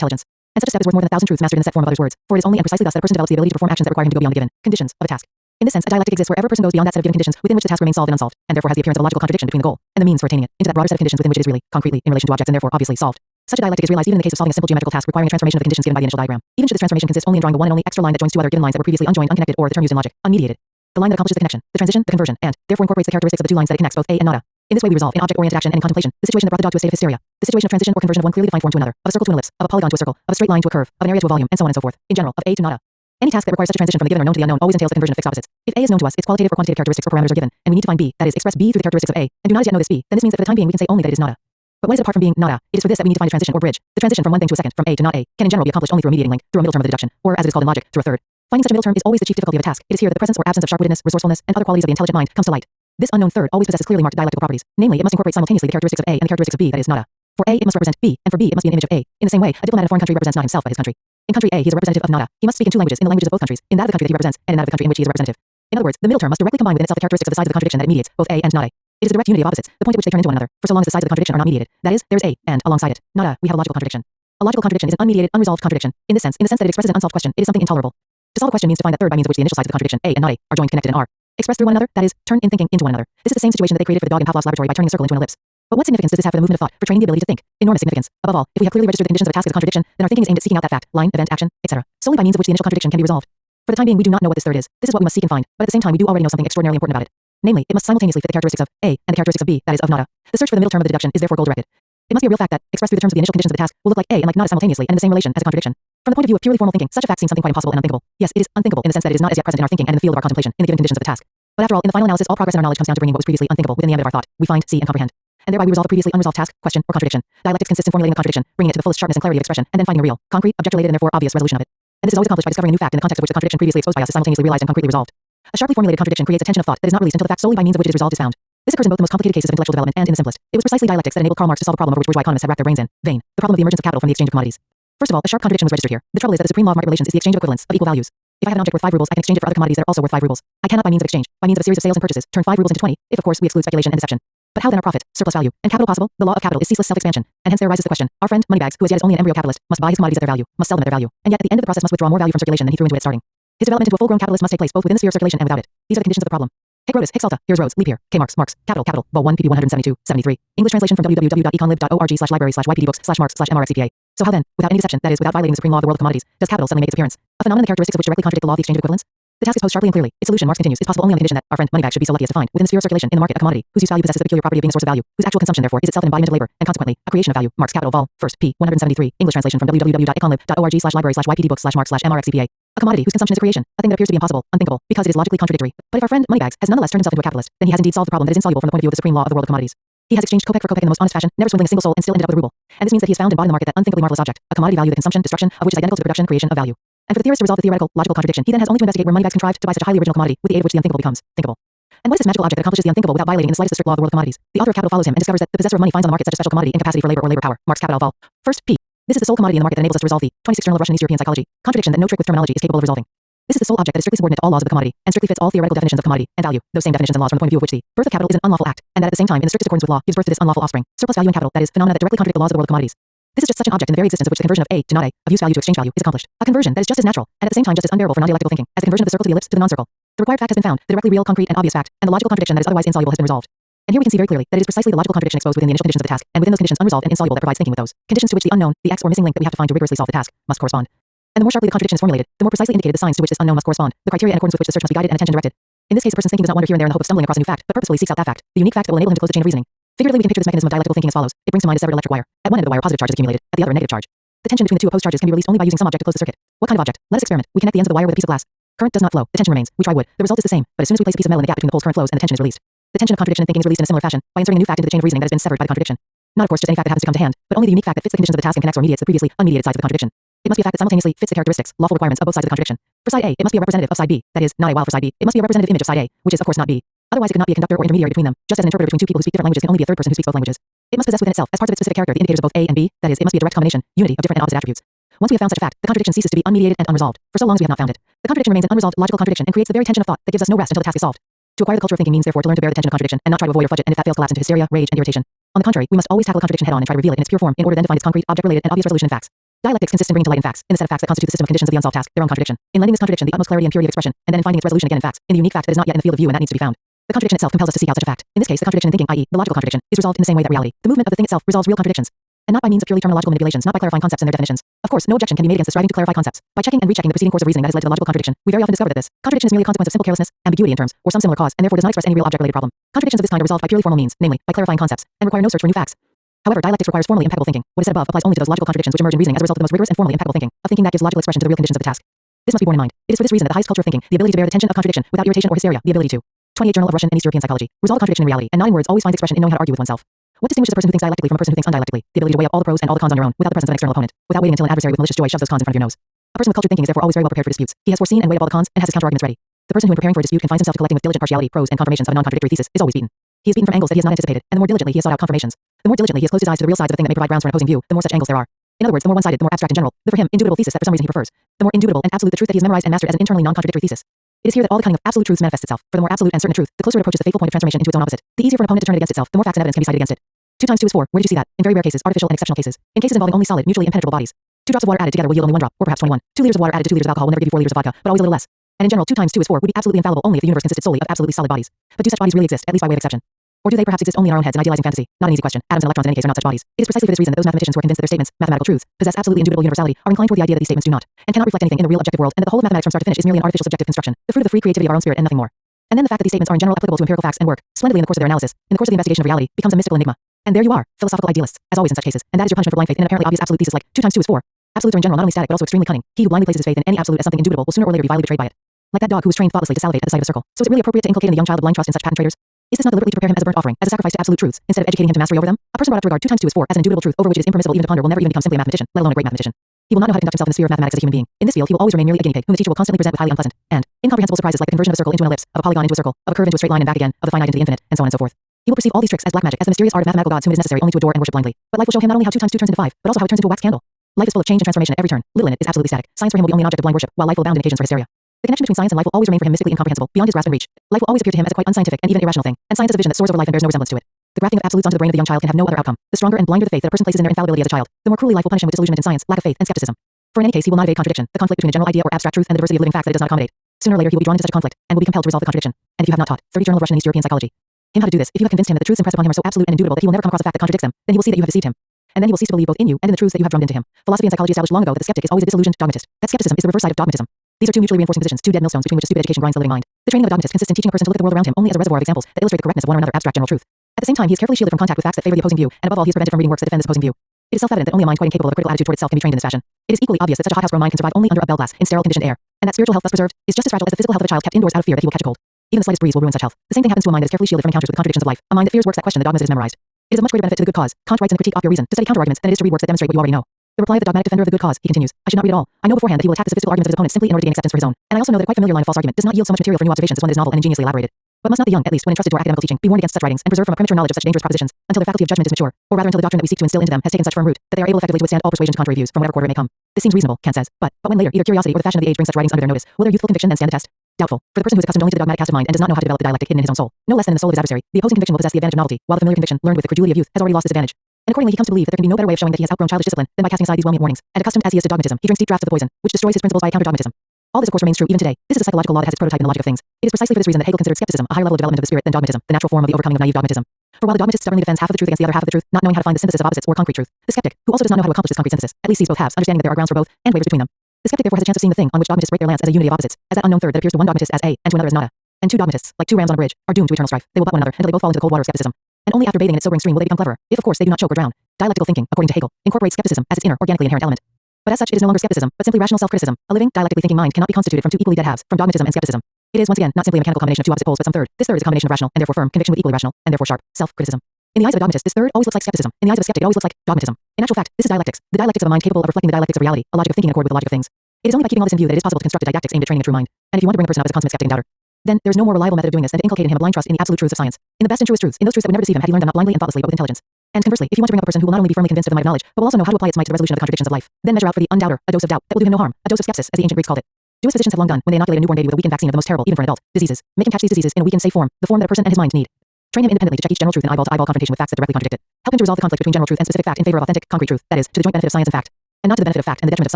intelligence. And such a step is worth more than 1,000 truths mastered in the set form of others' words, for it is only and precisely thus that a person develops the ability to perform actions that require him to go beyond the given conditions of a task. In this sense, a dialectic exists wherever a person goes beyond that set of given conditions within which the task remains solved and unsolved, and therefore has the appearance of a logical contradiction between the goal and the means for attaining it, into that broader set of conditions within which it is really, concretely, in relation to objects and therefore obviously solved. Such a dialectic is realized even in the case of solving a simple geometrical task requiring a transformation of the conditions given by the initial diagram. Even should this transformation consist only in drawing the one and only extra line that joins two other given lines that were previously unjoined, unconnected, or the term used in logic, unmediated. The line that accomplishes the connection, the transition, the conversion, and therefore incorporates the characteristics of the two lines that it connects, both A and nada. In this way we resolve, in object-oriented action and in contemplation, the situation that brought the dog to a state of hysteria, the situation of transition or conversion of one clearly defined form to another, of a circle to an ellipse, of a polygon to a circle, of a straight line to a curve, of an area to a volume, and so on and so forth. In general, of A to nada. Any task that requires such a transition from the given or known to the unknown always entails the conversion of fixed opposites. If A is known to us, its qualitative or quantitative characteristics or parameters are given, and we need to find B, that is, express B through the characteristics of A, and do not as yet know this B, then this means that for the time being we can say only that it is nada. But what is it apart from being nada? It is for this that we need to find a transition or bridge. The transition from one thing to a second, from A to not A, can in general be accomplished only through a mediating link, through a middle term of the deduction, or as it is called in logic, through a third. Finding such a middle term is always the chief difficulty of a task. It is here that the presence or absence of sharp-wittedness, resourcefulness, and other qualities of the intelligent mind comes to light. This unknown third always possesses clearly marked dialectical properties. Namely, it must incorporate simultaneously the characteristics of A and the characteristics of B, that is nada. For A, it must represent B, and for B, it must be an image of A. In the same way, a diplomat in a foreign country represents not himself but his country. In country A, he is a representative of nada. He must speak in two languages, in the languages of both countries, in that of the country that he represents, and in that of the country in which he is a representative. In other words, the middle term must directly combine within itself the characteristics of the sides of the contradiction that it mediates, both A and not A. It is the direct unity of opposites, the point at which they turn into one another, for so long as the sides of the contradiction are not mediated. That is, there is A, and alongside it, nada, we have a logical contradiction. A logical contradiction is an unmediated, unresolved contradiction. In the sense that it expresses an unsolved question, it is something intolerable. To solve a question means to find that third by means of which the initial sides of the contradiction, A and not A, are joined, connected, and are expressed through one another, that is, turn in thinking into one another. This is the same situation that they created for the dog in Pavlov's laboratory by turning a circle into an ellipse. But what significance does this have for the movement of thought, for training the ability to think? Enormous significance. Above all, if we have clearly registered the conditions of a task as a contradiction, then our thinking is aimed at seeking out that fact, line, event, action, etc., solely by means of which the initial contradiction can be resolved. For the time being, we do not know what this third is. This is what we must seek and find, but at the same time we do already know something extraordinarily important about it. Namely, it must simultaneously fit the characteristics of A and the characteristics of B, that is, of nada. The search for the middle term of the deduction is therefore goal-directed. It must be a real fact that, expressed through the terms of the initial conditions of the task, will look like A and like nada simultaneously and in the same relation as a contradiction. From the point of view of purely formal thinking, such a fact seems something quite impossible and unthinkable. Yes, it is unthinkable in the sense that it is not as yet present in our thinking and in the field of our contemplation, in the given conditions of the task. But after all, in the final analysis, all progress in our knowledge comes down to bringing what was previously unthinkable within the ambit of our thought. We find, see, and comprehend. And thereby we resolve a previously unresolved task, question, or contradiction. Dialectics consists in formulating a contradiction, bringing it to the fullest sharpness and clarity of expression, and then finding a real, concrete, object-related, and therefore obvious resolution of it. And this is always accomplished by discovering a new fact in the context of which the contradiction previously exposed by us is simultaneously realized and concretely resolved. A sharply formulated contradiction creates a tension of thought that is not released until the fact solely by means of which it is resolved is found. This occurs in both the most complicated cases of intellectual development and in the simplest. It was precisely dialectics that enabled Karl Marx to solve a problem over which bourgeois economists had racked their brains in vain. The problem of the emergence of capital from the exchange of commodities. First of all, a sharp contradiction was registered here. The trouble is that the supreme law of market relations is the exchange of equivalents, of equal values. If I have an object worth 5 rubles, I can exchange it for other commodities that are also worth 5 rubles. I cannot by means of exchange, by means of a series of sales and purchases, turn 5 rubles into 20, if of course we exclude speculation and deception. But how then are profit, surplus value, and capital possible? The law of capital is ceaseless self-expansion, and hence there arises the question: our friend Moneybags, who as yet is only an embryo capitalist, must buy his commodities at their value, must sell them at their value, and yet at the end of the process must withdraw more value from circulation than he threw into it starting. His development into a full-grown capitalist must take place both within the sphere of circulation and without it. These are the conditions of the problem. Hic Rhodus, Hic Salta, here's Rhodes, leap here, K Marx, capital, vol 1 pp 172, 73. English translation from www.econlib.org/library/ypdbooks/marx/mrxcpa. So how then, without any deception, that is, without violating the supreme law of the world of commodities, does capital suddenly make its appearance? A phenomenon the characteristics of which directly contradict the law of the exchange of equivalents? The task is posed sharply and clearly. Its solution, Marx continues, is possible only on the condition that our friend Moneybags should be so lucky as to find, within the sphere of circulation in the market, a commodity whose use value possesses the peculiar property of being a source of value, whose actual consumption therefore is itself an embodiment of labor, and consequently a creation of value. Marx Capital vol. 1st p. 173. English translation from www.econlib.org/library/ypdbooks/marx/mrxcpa. A commodity whose consumption is a creation, a thing that appears to be impossible, unthinkable, because it is logically contradictory. But if our friend Moneybags has nonetheless turned himself into a capitalist, then he has indeed solved the problem that is insoluble from the point of view of the supreme law of the world of commodities. He has exchanged kopeck for kopeck in the most honest fashion, never swindling a single soul, and still ended up with a ruble. And this means that he has found and bought in the market that unthinkably marvelous object, a commodity value, the consumption, destruction of which is identical to the production, creation of value. And for the theorist to resolve the theoretical, logical contradiction, he then has only to investigate where Moneybags contrived to buy such a highly original commodity, with the aid of which the unthinkable becomes thinkable. And what is this magical object that accomplishes the unthinkable without violating in the slightest the strict law of the world of commodities? The author of Capital follows him and discovers that the possessor of money finds on the market such a special commodity, incapacity for labor or labor power. Marx Capital vol. 1st p. This is the sole commodity in the market that enables us to resolve the 26 Journal of Russian and East European Psychology contradiction that no trick with terminology is capable of resolving. This is the sole object that is strictly subordinate to all laws of the commodity, and strictly fits all theoretical definitions of commodity and value, those same definitions and laws from the point of view of which the birth of capital is an unlawful act, and that at the same time, in the strictest accordance with law, gives birth to this unlawful offspring, surplus value and capital, that is, phenomena that directly contradict the laws of the world of commodities. This is just such an object in the very existence of which the conversion of A to not A, of use value to exchange value, is accomplished. A conversion that is just as natural, and at the same time just as unbearable for non-dialectical thinking, as the conversion of the circle to the ellipse to the non-circle. The required fact has been found, the directly real, concrete, and obvious fact, and the logical contradiction that is otherwise insoluble has been resolved. And here we can see very clearly that it is precisely the logical contradiction exposed within the initial conditions of the task, and within those conditions unresolved and insoluble that provides thinking with those conditions to which the unknown, the X or missing link that we have to find to rigorously solve the task, must correspond. And the more sharply the contradiction is formulated, the more precisely indicated the signs to which this unknown must correspond, the criteria in accordance with which the search must be guided and attention directed. In this case, a person's thinking does not wander here and there in the hope of stumbling across a new fact, but purposefully seeks out that fact, the unique fact that will enable him to close the chain of reasoning. Figuratively, we can picture this mechanism of dialectical thinking as follows. It brings to mind a severed electric wire. At one end of the wire, positive charge is accumulated, at the other, a negative charge. The tension between the two opposed charges can be released only by using some object to close the circuit. What kind of object? Let us experiment. We connect the ends of the wire with a piece of glass. Current does not flow. The tension remains. We try wood. The result is the same, but as soon as we place a piece of metal in the gap between the poles, current flows and the tension is released. The tension of contradiction in thinking is released in a similar fashion by inserting a new fact into the chain of reasoning that has been severed by the contradiction. Not of course just any fact that happens to come to hand, but only the unique fact that fits the conditions of the task and connects or mediates the previously unmediated sides of the contradiction. It must be a fact that simultaneously fits the characteristics, lawful requirements of both sides of the contradiction. For side A, it must be a representative of side B, that is, not A, while for side B, it must be a representative image of side A, which is of course not B. Otherwise it could not be a conductor or intermediary between them, just as an interpreter between two people who speak different languages can only be a third person who speaks both languages. It must possess within itself, as parts of its specific character, the indicators of both A and B, that is, it must be a direct combination, unity of different and opposite attributes. Once we have found such a fact, the contradiction ceases to be unmediated and unresolved. For so long as we have not found it, the contradiction remains an unresolved logical contradiction and creates the very tension of thought that gives us no rest until the task is solved. To acquire the culture of thinking means therefore to learn to bear the tension of contradiction and not try to avoid or fudge it, and if that fails, collapse into hysteria, rage, and irritation. On the contrary, we must always tackle a contradiction head on and try to reveal it in its pure form in order then to find its concrete, object-related, and obvious resolution in facts. Dialectics consists in bringing to light in facts, in the set of facts that constitute the system of conditions of the unsolved task, their own contradiction, in lending this contradiction the utmost clarity and purity of expression, and then in finding its resolution again in facts, in the unique fact that is not yet in the field of view and that needs to be found. The contradiction itself compels us to seek out such a fact. In this case, the contradiction in thinking, i.e., the logical contradiction, is resolved in the same way that reality, the movement of the thing itself, resolves real contradictions, and not by means of purely terminological manipulations, not by clarifying concepts and their definitions. Of course, no objection can be made against the striving to clarify concepts. By checking and rechecking the preceding course of reasoning that has led to the logical contradiction, we very often discover that this contradiction is merely a consequence of simple carelessness, ambiguity in terms, or some similar cause, and therefore does not express any real object-related problem. Contradictions of this kind are resolved by purely formal means, namely, by clarifying concepts, and require no search for new facts. However, dialectics requires formally impeccable thinking. What is said above applies only to those logical contradictions which emerge in reasoning as a result of the most rigorous and formally impeccable thinking, of thinking that gives logical expression to the real conditions of the task. This must be borne in mind. It is for this reason that the highest culture of thinking, the ability to bear the tension of contradiction without irritation or hysteria, the ability to 28 Journal of Russian and East European Psychology, resolve a contradiction in reality, and not in words, always finds expression in knowing how to argue with oneself. What distinguishes the person who thinks dialectically from a person who thinks undialectically? The ability to weigh up all the pros and all the cons on your own, without the presence of an external opponent, without waiting until an adversary with malicious joy shoves those cons in front of your nose. A person with cultured thinking is therefore always very well prepared for disputes. He has foreseen and weighed up all the cons and has his counterarguments ready. The person who in preparing for a dispute confines himself to collecting with diligent partiality pros and confirmations of a non-contradictory thesis is always beaten. He is beaten from angles that he has not anticipated, and the more diligently he has sought out confirmations, the more diligently he has closed his eyes to the real sides of the thing that may provide grounds for an opposing view, the more such angles there are. In other words, the more one-sided, the more abstract in general, the for him indubitable thesis that for some reason he prefers, the more indubitable and absolute the truth that he has memorized and mastered as an internally non-contradictory thesis. It is here that all the cunning of absolute truths manifests itself. For the more absolute and certain a truth, the closer it approaches the fateful point of transformation into its own opposite. The easier for an opponent to turn it against itself, the more facts and evidence can be cited against it. 2 times 2 is 4. Where did you see that? In very rare cases, artificial and exceptional cases. In cases involving only solid, mutually impenetrable bodies. 2 drops of water added together will yield only 1 drop, or perhaps 21. 2 liters of water added to 2 liters of alcohol will never give you 4 liters of vodka, but always a little less. And in general, 2 times 2 is 4 would be absolutely infallible only if the universe consisted solely of absolutely solid bodies. But do such bodies really exist, at least by way of exception? Or do they perhaps exist only in our own heads in idealizing fantasy? Not an easy question. Atoms and electrons in any case are not such bodies. It is precisely for this reason that those mathematicians who are convinced that their statements, mathematical truths, possess absolutely indubitable universality, are inclined toward the idea that these statements do not, and cannot reflect anything in the real objective world, and that the whole of mathematics from start to finish is merely an artificial subjective construction, the fruit of the free creativity of our own spirit and nothing more. And then the fact that these statements are in general applicable to empirical facts and work splendidly in the course of their analysis, in the course of the investigation of reality, becomes a mystical enigma. And there you are, philosophical idealists, as always in such cases, and that is your punishment for blind faith in an apparently obvious absolute thesis like 2 times 2 is 4. Absolutes are in general not only static but also extremely cunning. He who blindly places his faith in any absolute as something indubitable will sooner or later be vilely betrayed by it. Like that dog who was trained thoughtlessly to salivate at the sight of a circle. So is it really appropriate to inculcate in the young child a blind trust in such patent traders? Is this not deliberately to prepare him as a burnt offering, as a sacrifice to absolute truths, instead of educating him to mastery over them? A person brought up to regard 2 times 2 is 4 as an indubitable truth over which it is impermissible even to ponder will never even become simply a mathematician, let alone a great mathematician. He will not know how to conduct himself in the sphere of mathematics as a human being. In this field, he will always remain merely a guinea pig, whom the teacher will constantly present with highly unpleasant and incomprehensible surprises like the conversion of a circle into an ellipse, of a polygon into a circle, of a curve into a straight line and back again, of the finite into the infinite, and so on and so forth. He will perceive all these tricks as black magic, as the mysterious art of mathematical gods whom it is necessary only to adore and worship blindly. But life will show him not only how 2 times 2 turns into 5, but also how it turns into a wax candle. Life is full of change and transformation at every turn. Little in it is absolutely static. Science for him will be only an object of blind worship, while life will abound in occasions for hysteria. The connection between science and life will always remain for him mystically incomprehensible, beyond his grasp and reach. Life will always appear to him as a quite unscientific and even irrational thing, and science is a vision that soars over life and bears no resemblance to it. The grafting of absolutes onto the brain of the young child can have no other outcome. The stronger and blinder the faith that a person places in their infallibility as a child, the more cruelly life will punish him with disillusionment in science, lack of faith, and skepticism. For in any case he will not evade contradiction, the conflict between a general idea or abstract truth and the diversity of living facts that it does not accommodate. Sooner or later he will be drawn into such a conflict, and will be compelled to resolve the contradiction. And if you have not taught 30 Journal of Russian and East European Psychology him how to do this, if you have convinced him that the truths impressed upon him are so absolute and indubitable that he will never come across a fact that contradicts them, then he will see that you have deceived him. And then he will cease to believe both in you and in the truths that you have drummed into him. Philosophy and psychology established long ago that the skeptic is always a disillusioned dogmatist. That skepticism is the reverse side of dogmatism. These are two mutually reinforcing positions, two dead millstones between which a stupid education grinds the living mind. The training of a dogmatist consists in teaching a person to look at the world around him only as a reservoir of examples that illustrate the correctness of one or another abstract general truth. At the same time, he is carefully shielded from contact with facts that favor the opposing view, and above all, he is prevented from reading works that defend this opposing view. It is self-evident that only a mind quite incapable of a critical attitude toward itself can be trained in this fashion. It is equally obvious that such a hothouse-grown mind can survive only under a bell glass in sterile conditioned air, and that spiritual health thus preserved is just as fragile as the physical health of a child kept indoors out of fear that he will catch a cold. Even the slightest breeze will ruin such health. The same thing happens to a mind that is carefully shielded from encounters with the contradictions of life, a mind that fears works that question the dogmas it has memorized. It is of much greater benefit to the good cause, Kant writes in the Critique of Pure Reason, to study counter-arguments than it is to read works that demonstrate what you already know. The reply of the dogmatic defender of the good cause, he continues, I should not read at all. I know beforehand that he will attack the sophistical arguments of his opponent simply in order to gain acceptance for his own, and I also know that a quite familiar line of false argument does not yield so much material for new observations as one that is novel and ingeniously elaborated. But must not the young, at least when entrusted to our academical teaching, be warned against such writings and preserved from a premature knowledge of such dangerous propositions until their faculty of judgment is mature, or rather until the doctrine that we seek to instill into them has taken such firm root that they are able effectively to withstand all persuasion to contrary views from whatever quarter it may come. This seems reasonable, Kant says, but when later either curiosity or the fashion of the age brings such writings under their notice, will their youthful conviction then stand the test? Doubtful. For the person who is accustomed only to the dogmatic cast of mind and does not know how to develop the dialectic hidden in his own soul, no less than in the soul of his adversary, the opposing conviction will possess the advantage of novelty, while the familiar conviction, learned with the credulity of youth, has already lost its advantage. And accordingly he comes to believe that there can be no better way of showing that he has outgrown childish discipline than by casting aside these well-meant warnings, and accustomed as he is to dogmatism, he drinks deep draughts of the poison, which destroys his principles by counter-dogmatism. All this of course remains true even today. This is a psychological law that has its prototype in the logic of things. It is precisely for this reason that Hegel considered skepticism a higher level of development of the spirit than dogmatism, the natural form of the overcoming of naive dogmatism. For while the dogmatist stubbornly defends half of the truth against the other half of the truth, not knowing how to find the synthesis of opposites or concrete truth, the skeptic, who also does not know how to accomplish this concrete synthesis, at least sees both halves, understanding that there are grounds for both, and wavers between them. The skeptic therefore has a chance of seeing the thing on which dogmatists break their lance as a unity of opposites, as that unknown third that appears to one dogmatist as A and to another as nada. And two dogmatists, like two rams on a bridge, are doomed to eternal strife. They will butt one another until they both fall into the cold water of skepticism. And only after bathing in its sobering stream will they become clever, if of course they do not choke or drown. Dialectical thinking, according to Hegel, incorporates skepticism as its inner, organically inherent element. But as such it is no longer skepticism, but simply rational self-criticism. A living, dialectically thinking mind cannot be constituted from two equally dead halves, from dogmatism and skepticism. It is once again not simply a mechanical combination of two opposite poles, but some third. This third is a combination of rational and therefore firm conviction with equally rational and therefore sharp self-criticism. In the eyes of a dogmatist, this third always looks like skepticism. In the eyes of a skeptic, it always looks like dogmatism. In actual fact, this is dialectics. The dialectics of a mind capable of reflecting the dialectics of reality, a logic of thinking in accord with the logic of things. It is only by keeping all this in view that it is possible to construct a didactics aimed at training a true mind. And if you want to bring a person up as a consummate skeptic and doubter, then there is no more reliable method of doing this than to inculcate in him a blind trust in the absolute truths of science, in the best and truest truths, in those truths that would never deceive him had he learned them not blindly and thoughtlessly but with intelligence. And conversely, if you want to bring up a person who will not only be firmly convinced of the might of knowledge, but will also know how to apply its might to the resolution of the contradictions of life, then measure out for the undoubter a dose of doubt that will do him no harm, a dose of skepsis, as the ancient Greeks called it. Do as physicians have long done when they inoculate a newborn baby with a weakened vaccine of the most terrible, even for an adult, diseases, make him catch these diseases in a weakened, safe form, the form that a person and his mind need. Train him independently to check each general truth in eyeball-to-eyeball confrontation with facts that directly contradict it. Help him to resolve the conflict between general truth and specific fact in favor of authentic, concrete truth, that is, to the joint benefit of science and fact, and not to the benefit of fact and the detriment of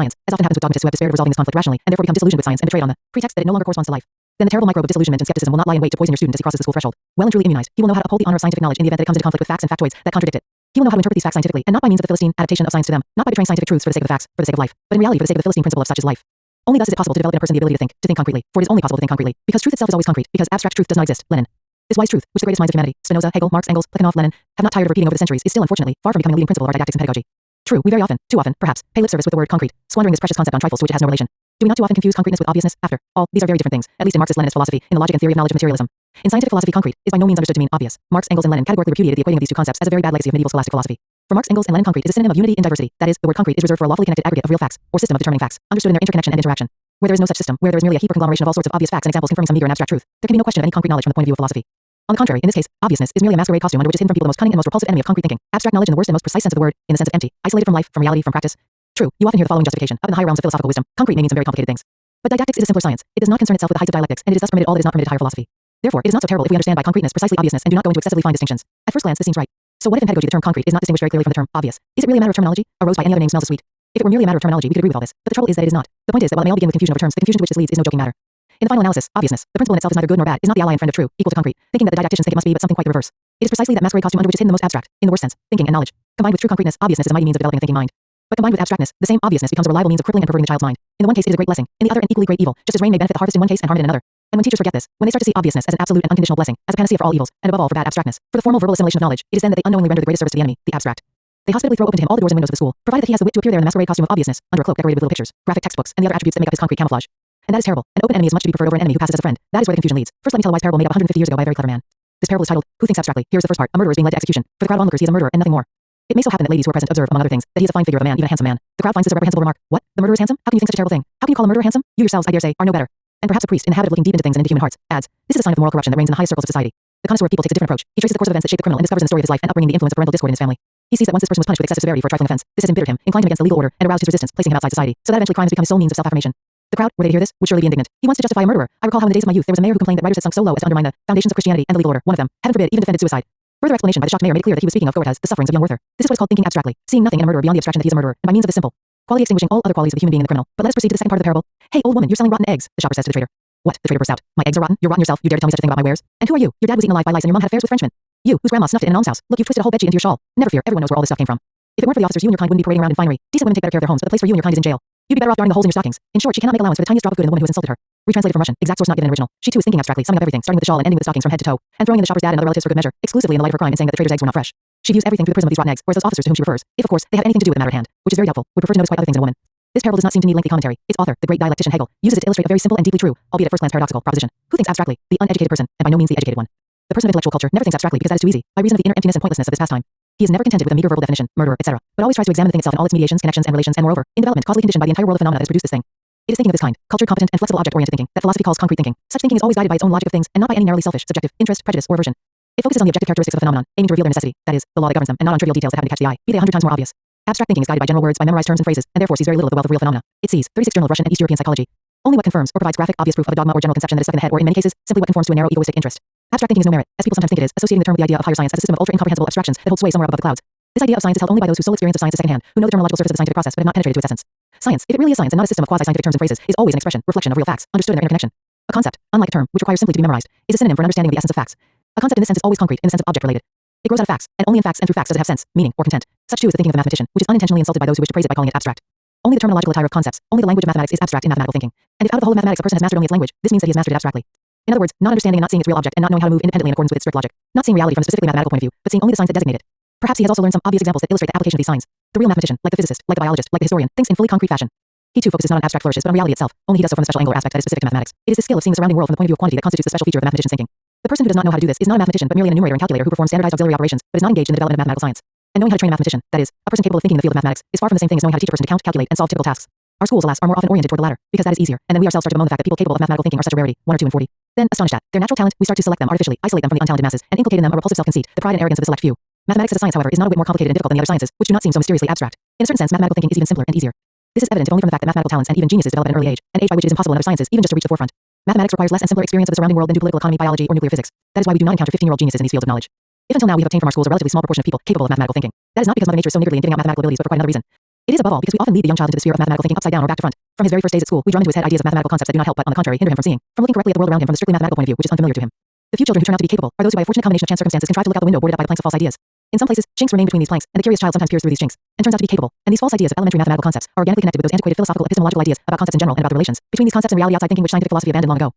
science, as often happens with dogmatists who have despaired of resolving this conflict rationally and therefore become disillusioned with science and betrayed on the pretext that it no longer corresponds to life. Then the terrible microbe of disillusionment and skepticism will not lie in wait to poison your student as he crosses the school threshold. Well and truly immunized, he will know how to uphold the honor of scientific knowledge in the event that it comes into conflict with facts and factoids that contradict it. He will know how to interpret these facts scientifically, and not by means of the Philistine adaptation of science to them, not by betraying scientific truths for the sake of the facts, for the sake of life, but in reality for the sake of the Philistine principle of such is life. Only thus is it possible to develop in a person the ability to think concretely, for it is only possible to think concretely, because truth itself is always concrete, because abstract truth does not exist. Lenin. This wise truth, which the greatest minds of humanity, Spinoza, Hegel, Marx, Engels, Plekhanov, Lenin, have not tired of repeating over the centuries, is still unfortunately far from becoming a leading principle of our didactics and pedagogy. True, we very often, too often, perhaps, pay lip service with the word concrete, squandering this precious concept on trifles to which it has no relation. Do we not too often confuse concreteness with obviousness? After all, these are very different things, at least in Marxist-Leninist philosophy, in the logic and theory of knowledge of materialism. In scientific philosophy, concrete is by no means understood to mean obvious. Marx, Engels, and Lenin categorically repudiated the equating of these two concepts as a very bad legacy of medieval scholastic philosophy. For Marx, Engels, and Lenin, concrete is a synonym of unity in diversity. That is, the word concrete is reserved for a lawfully connected aggregate of real facts, or system of determining facts, understood in their interconnection and interaction. Where there is no such system, where there is merely a heap or conglomeration of all sorts of obvious facts and examples confirming some meager and abstract truth, there can be no question of any concrete knowledge from the point of view of philosophy. On the contrary, in this case, obviousness is merely a masquerade costume under which is hidden from people the most cunning and most repulsive enemy of concrete thinking, abstract knowledge in the worst and most precise sense of the word, in the sense of empty, isolated from life, from reality, from practice. True, you often hear the following justification, up in the higher realms of philosophical wisdom, concrete may mean some very complicated things. But didactics is a simpler science. It does not concern itself with the heights of dialectics, and it is thus permitted all that is not permitted to higher philosophy. Therefore, it is not so terrible if we understand by concreteness precisely obviousness and do not go into excessively fine distinctions. At first glance, this seems right. So what if in pedagogy the term concrete is not distinguished very clearly from the term obvious? Is it really a matter of terminology? A rose by any other name smells as sweet. If it were merely a matter of terminology, we could agree with all this. But the trouble is that it is not. The point is that while it may all begin with confusion over terms, the confusion to which this leads is no joking matter. In the final analysis, obviousness, the principle in itself is neither good nor bad, is not the ally and friend of true, equal to concrete, thinking that the didacticians think it must be, but something quite the reverse. It is precisely that masquerade costume under which is hidden the most abstract, in the worst sense, thinking and knowledge. Combined with true concreteness, obviousness is a mighty means of developing a thinking mind. But combined with abstractness, the same obviousness becomes a reliable means of crippling and perverting the child's mind. In the one case it is a great blessing, in the other an equally great evil, just as rain may benefit the harvest in one case and harm it in another. And when teachers forget this, when they start to see obviousness as an absolute and unconditional blessing, as a panacea for all evils, and above all for bad abstractness, for the formal verbal assimilation of knowledge, it is then that they unknowingly render the greatest service to the enemy, the abstract. They hospitably throw open to him all the doors and windows of the school, provided that he has the wit to appear there in the masquerade costume of obviousness, under a cloak decorated with little pictures, graphic textbooks, and the other attributes that make up his concrete camouflage. And that is terrible. An open enemy is much to be preferred over an enemy who passes as a friend. That is where the confusion leads. First let me tell a wise parable made up 150 years ago by a very clever man. This parable is titled, Who Thinks Abstractly? Here is the first part. A murderer is being led to execution. For the crowd of onlookers he is a murderer and nothing more. It may so happen that ladies who are present observe, among other things, that he is a fine figure of a man, even a handsome man. The crowd finds this a reprehensible remark. What? The murderer is handsome? How can you think such a terrible thing? How can you call a murderer handsome? You yourselves, I dare say, are no better. And perhaps a priest, in the habit of looking deep into things and into human hearts, adds, this is a sign of the moral corruption that reigns in the highest circles of society. The connoisseur of people takes a different approach. He traces the course of events that shape the criminal and discovers in the story of his life and upbringing the influence of parental discord in his family. He sees that once this person was punished with excessive severity for a trifling offense, this has embittered him, inclined him against the legal order, and aroused his resistance, placing him outside society, so that eventually crime has become his sole means of self-affirmation. The crowd, were they to hear this, would surely be indignant. He wants to justify a murderer. I recall how in the days of my youth there was a mayor who complained that writers had sunk so low as to undermine the foundations of Christianity and the legal order. One of them, heaven forbid, even defended suicide. Further explanation by the shocked mayor made it clear that he was speaking of Thorwald's, the sufferings of young Werther. This is what is called thinking abstractly, seeing nothing in a murderer beyond the abstraction that he is a murderer, and by means of this simple quality extinguishing all other qualities of the human being and the criminal. But let us proceed to the second part of the parable. Hey, old woman, you're selling rotten eggs, the shopper says to the trader. What? The trader burst out. My eggs are rotten? You're rotten yourself. You dare to tell me such a thing about my wares? And who are you? Your dad was eaten alive by lice and your mom had affairs with Frenchmen. You, whose grandma snuffed it in an almshouse. Look, you've twisted a whole bedsheet into your shawl. Never fear, everyone knows where all this stuff came from. If it weren't for the officers, you and your kind wouldn't be parading around in finery. Decent women take better care of their homes, but the place for you and your kind is in jail. You'd be better off darning the holes in your stockings. In short, she cannot make allowance for the tiniest drop of good in the woman who has insulted her. Retranslated from Russian, exact source not given in original. She too is thinking abstractly, summing up everything, starting with the shawl and ending with the stockings from head to toe, and throwing in the shopper's dad and other relatives for good measure, exclusively in the light of her crime and saying that the trader's eggs were not fresh. She views everything through the prism of these rotten eggs, whereas those officers to whom she refers, if of course they have anything to do with the matter at hand, which is very doubtful, would prefer to notice quite other things in a woman. This parable does not seem to need lengthy commentary. Its author, the great dialectician Hegel, uses it to illustrate a very simple and deeply true, albeit at first glance paradoxical, proposition. Who thinks abstractly? The uneducated person, and by no means the educated one. The person of intellectual culture never thinks abstractly because that is too easy, by reason of the inner emptiness and pointlessness of this pastime. He is never contented with a meager verbal definition, murderer, etc., but always tries to examine the thing itself in all its mediations, connections, and relations, and moreover, in development, causally conditioned by the entire world of phenomena that has produced this thing. It is thinking of this kind, cultured, competent, and flexible object-oriented thinking, that philosophy calls concrete thinking. Such thinking is always guided by its own logic of things, and not by any narrowly selfish, subjective, interest, prejudice, or aversion. It focuses on the objective characteristics of the phenomenon, aiming to reveal their necessity, that is, the law that governs them, and not on trivial details that happen to catch the eye, be they 100 times more obvious. Abstract thinking is guided by general words, by memorized terms and phrases, and therefore sees very little of the wealth of real phenomena. It sees 36 Journal of Russian and East European Psychology. Only what confirms or provides graphic, obvious proof of a dogma or general conception that is stuck in the head, or in many cases, simply what conforms to a narrow egoistic interest. Abstract thinking is no merit, as people sometimes think it is, associating the term with the idea of higher science as a system of ultra-incomprehensible abstractions that hold sway somewhere above the clouds. This idea of science is held only by those whose sole experience of science is secondhand, who know the terminological surface of the scientific process but have not penetrated to its essence. Science, if it really is science and not a system of quasi-scientific terms and phrases, is always an expression, reflection of real facts, understood in their interconnection. A concept, unlike a term, which requires simply to be memorized, is a synonym for an understanding of the essence of facts. A concept in this sense is always concrete in the sense of object-related. It grows out of facts, and only in facts and through facts does it have sense, meaning, or content. Such too is the thinking of the mathematician, which is unintentionally insulted by those who wish to praise it by calling it abstract. Only the terminological attire of concepts, only the language of mathematics is abstract in mathematical thinking. And if out of the whole of mathematics a person has mastered only its language, this means that he has mastered it abstractly. In other words, not understanding and not seeing its real object and not knowing how to move independently in accordance with its strict logic. Not seeing reality from a specifically mathematical point of view, but seeing only the signs that designate it. Perhaps he has also learned some obvious examples that illustrate the application of these signs. The real mathematician, like the physicist, like the biologist, like the historian, thinks in fully concrete fashion. He too focuses not on abstract flourishes but on reality itself, only he does so from the special angular aspect that is specific to mathematics. It is the skill of seeing the surrounding world from the point of view of quantity that constitutes the special feature of the mathematician's thinking. The person who does not know how to do this is not a mathematician but merely an enumerator and calculator who performs standardized auxiliary operations but is not engaged in the development of mathematical science. And knowing how to train a mathematician, that is, a person capable of thinking in the field of mathematics, is far from the same thing as knowing how to teach a person to count, calculate, and solve typical tasks. Our schools, alas, are more often oriented toward the latter, because that is easier, and then we ourselves start to bemoan the fact that people capable of mathematical thinking are such a rarity, 1 or 2 in 40. Then, astonished at their natural talent, we start to select them artificially, isolate them from the untalented masses, and inculcate in them a repulsive self-conceit, the pride and arrogance of the select few. Mathematics as a science, however, is not a whit more complicated and difficult than the other sciences, which do not seem so mysteriously abstract. In a certain sense, mathematical thinking is even simpler and easier. This is evident if only from the fact that mathematical talents and even geniuses develop at an early age, an age by which it is impossible in other sciences even just to reach the forefront. Mathematics requires less and simpler experience of the surrounding world than do political economy, biology, or nuclear physics. That is why we do not encounter 15-year-old geniuses in these fields of knowledge. If until now we have obtained from our schools a relatively small proportion of people capable of mathematical thinking, that is not because Mother Nature is so niggardly in giving out mathematical abilities, but for quite another reason. It is above all because we often lead the young child into the sphere of mathematical thinking upside down or back to front. From his very first days at school, we drum into his head ideas of mathematical concepts that do not help but, on the contrary, hinder him from seeing, from looking correctly at the world around him from the strictly mathematical point of view, which is unfamiliar to him. The few children who turn out to be capable are those who by a fortunate combination of chance circumstances contrive to look out the window boarded up by the planks of false ideas. In some places, chinks remain between these planks, and the curious child sometimes peers through these chinks, and turns out to be capable, and these false ideas of elementary mathematical concepts are organically connected with those antiquated philosophical epistemological ideas about concepts in general and about the relations between these concepts and reality outside thinking which scientific philosophy abandoned long ago.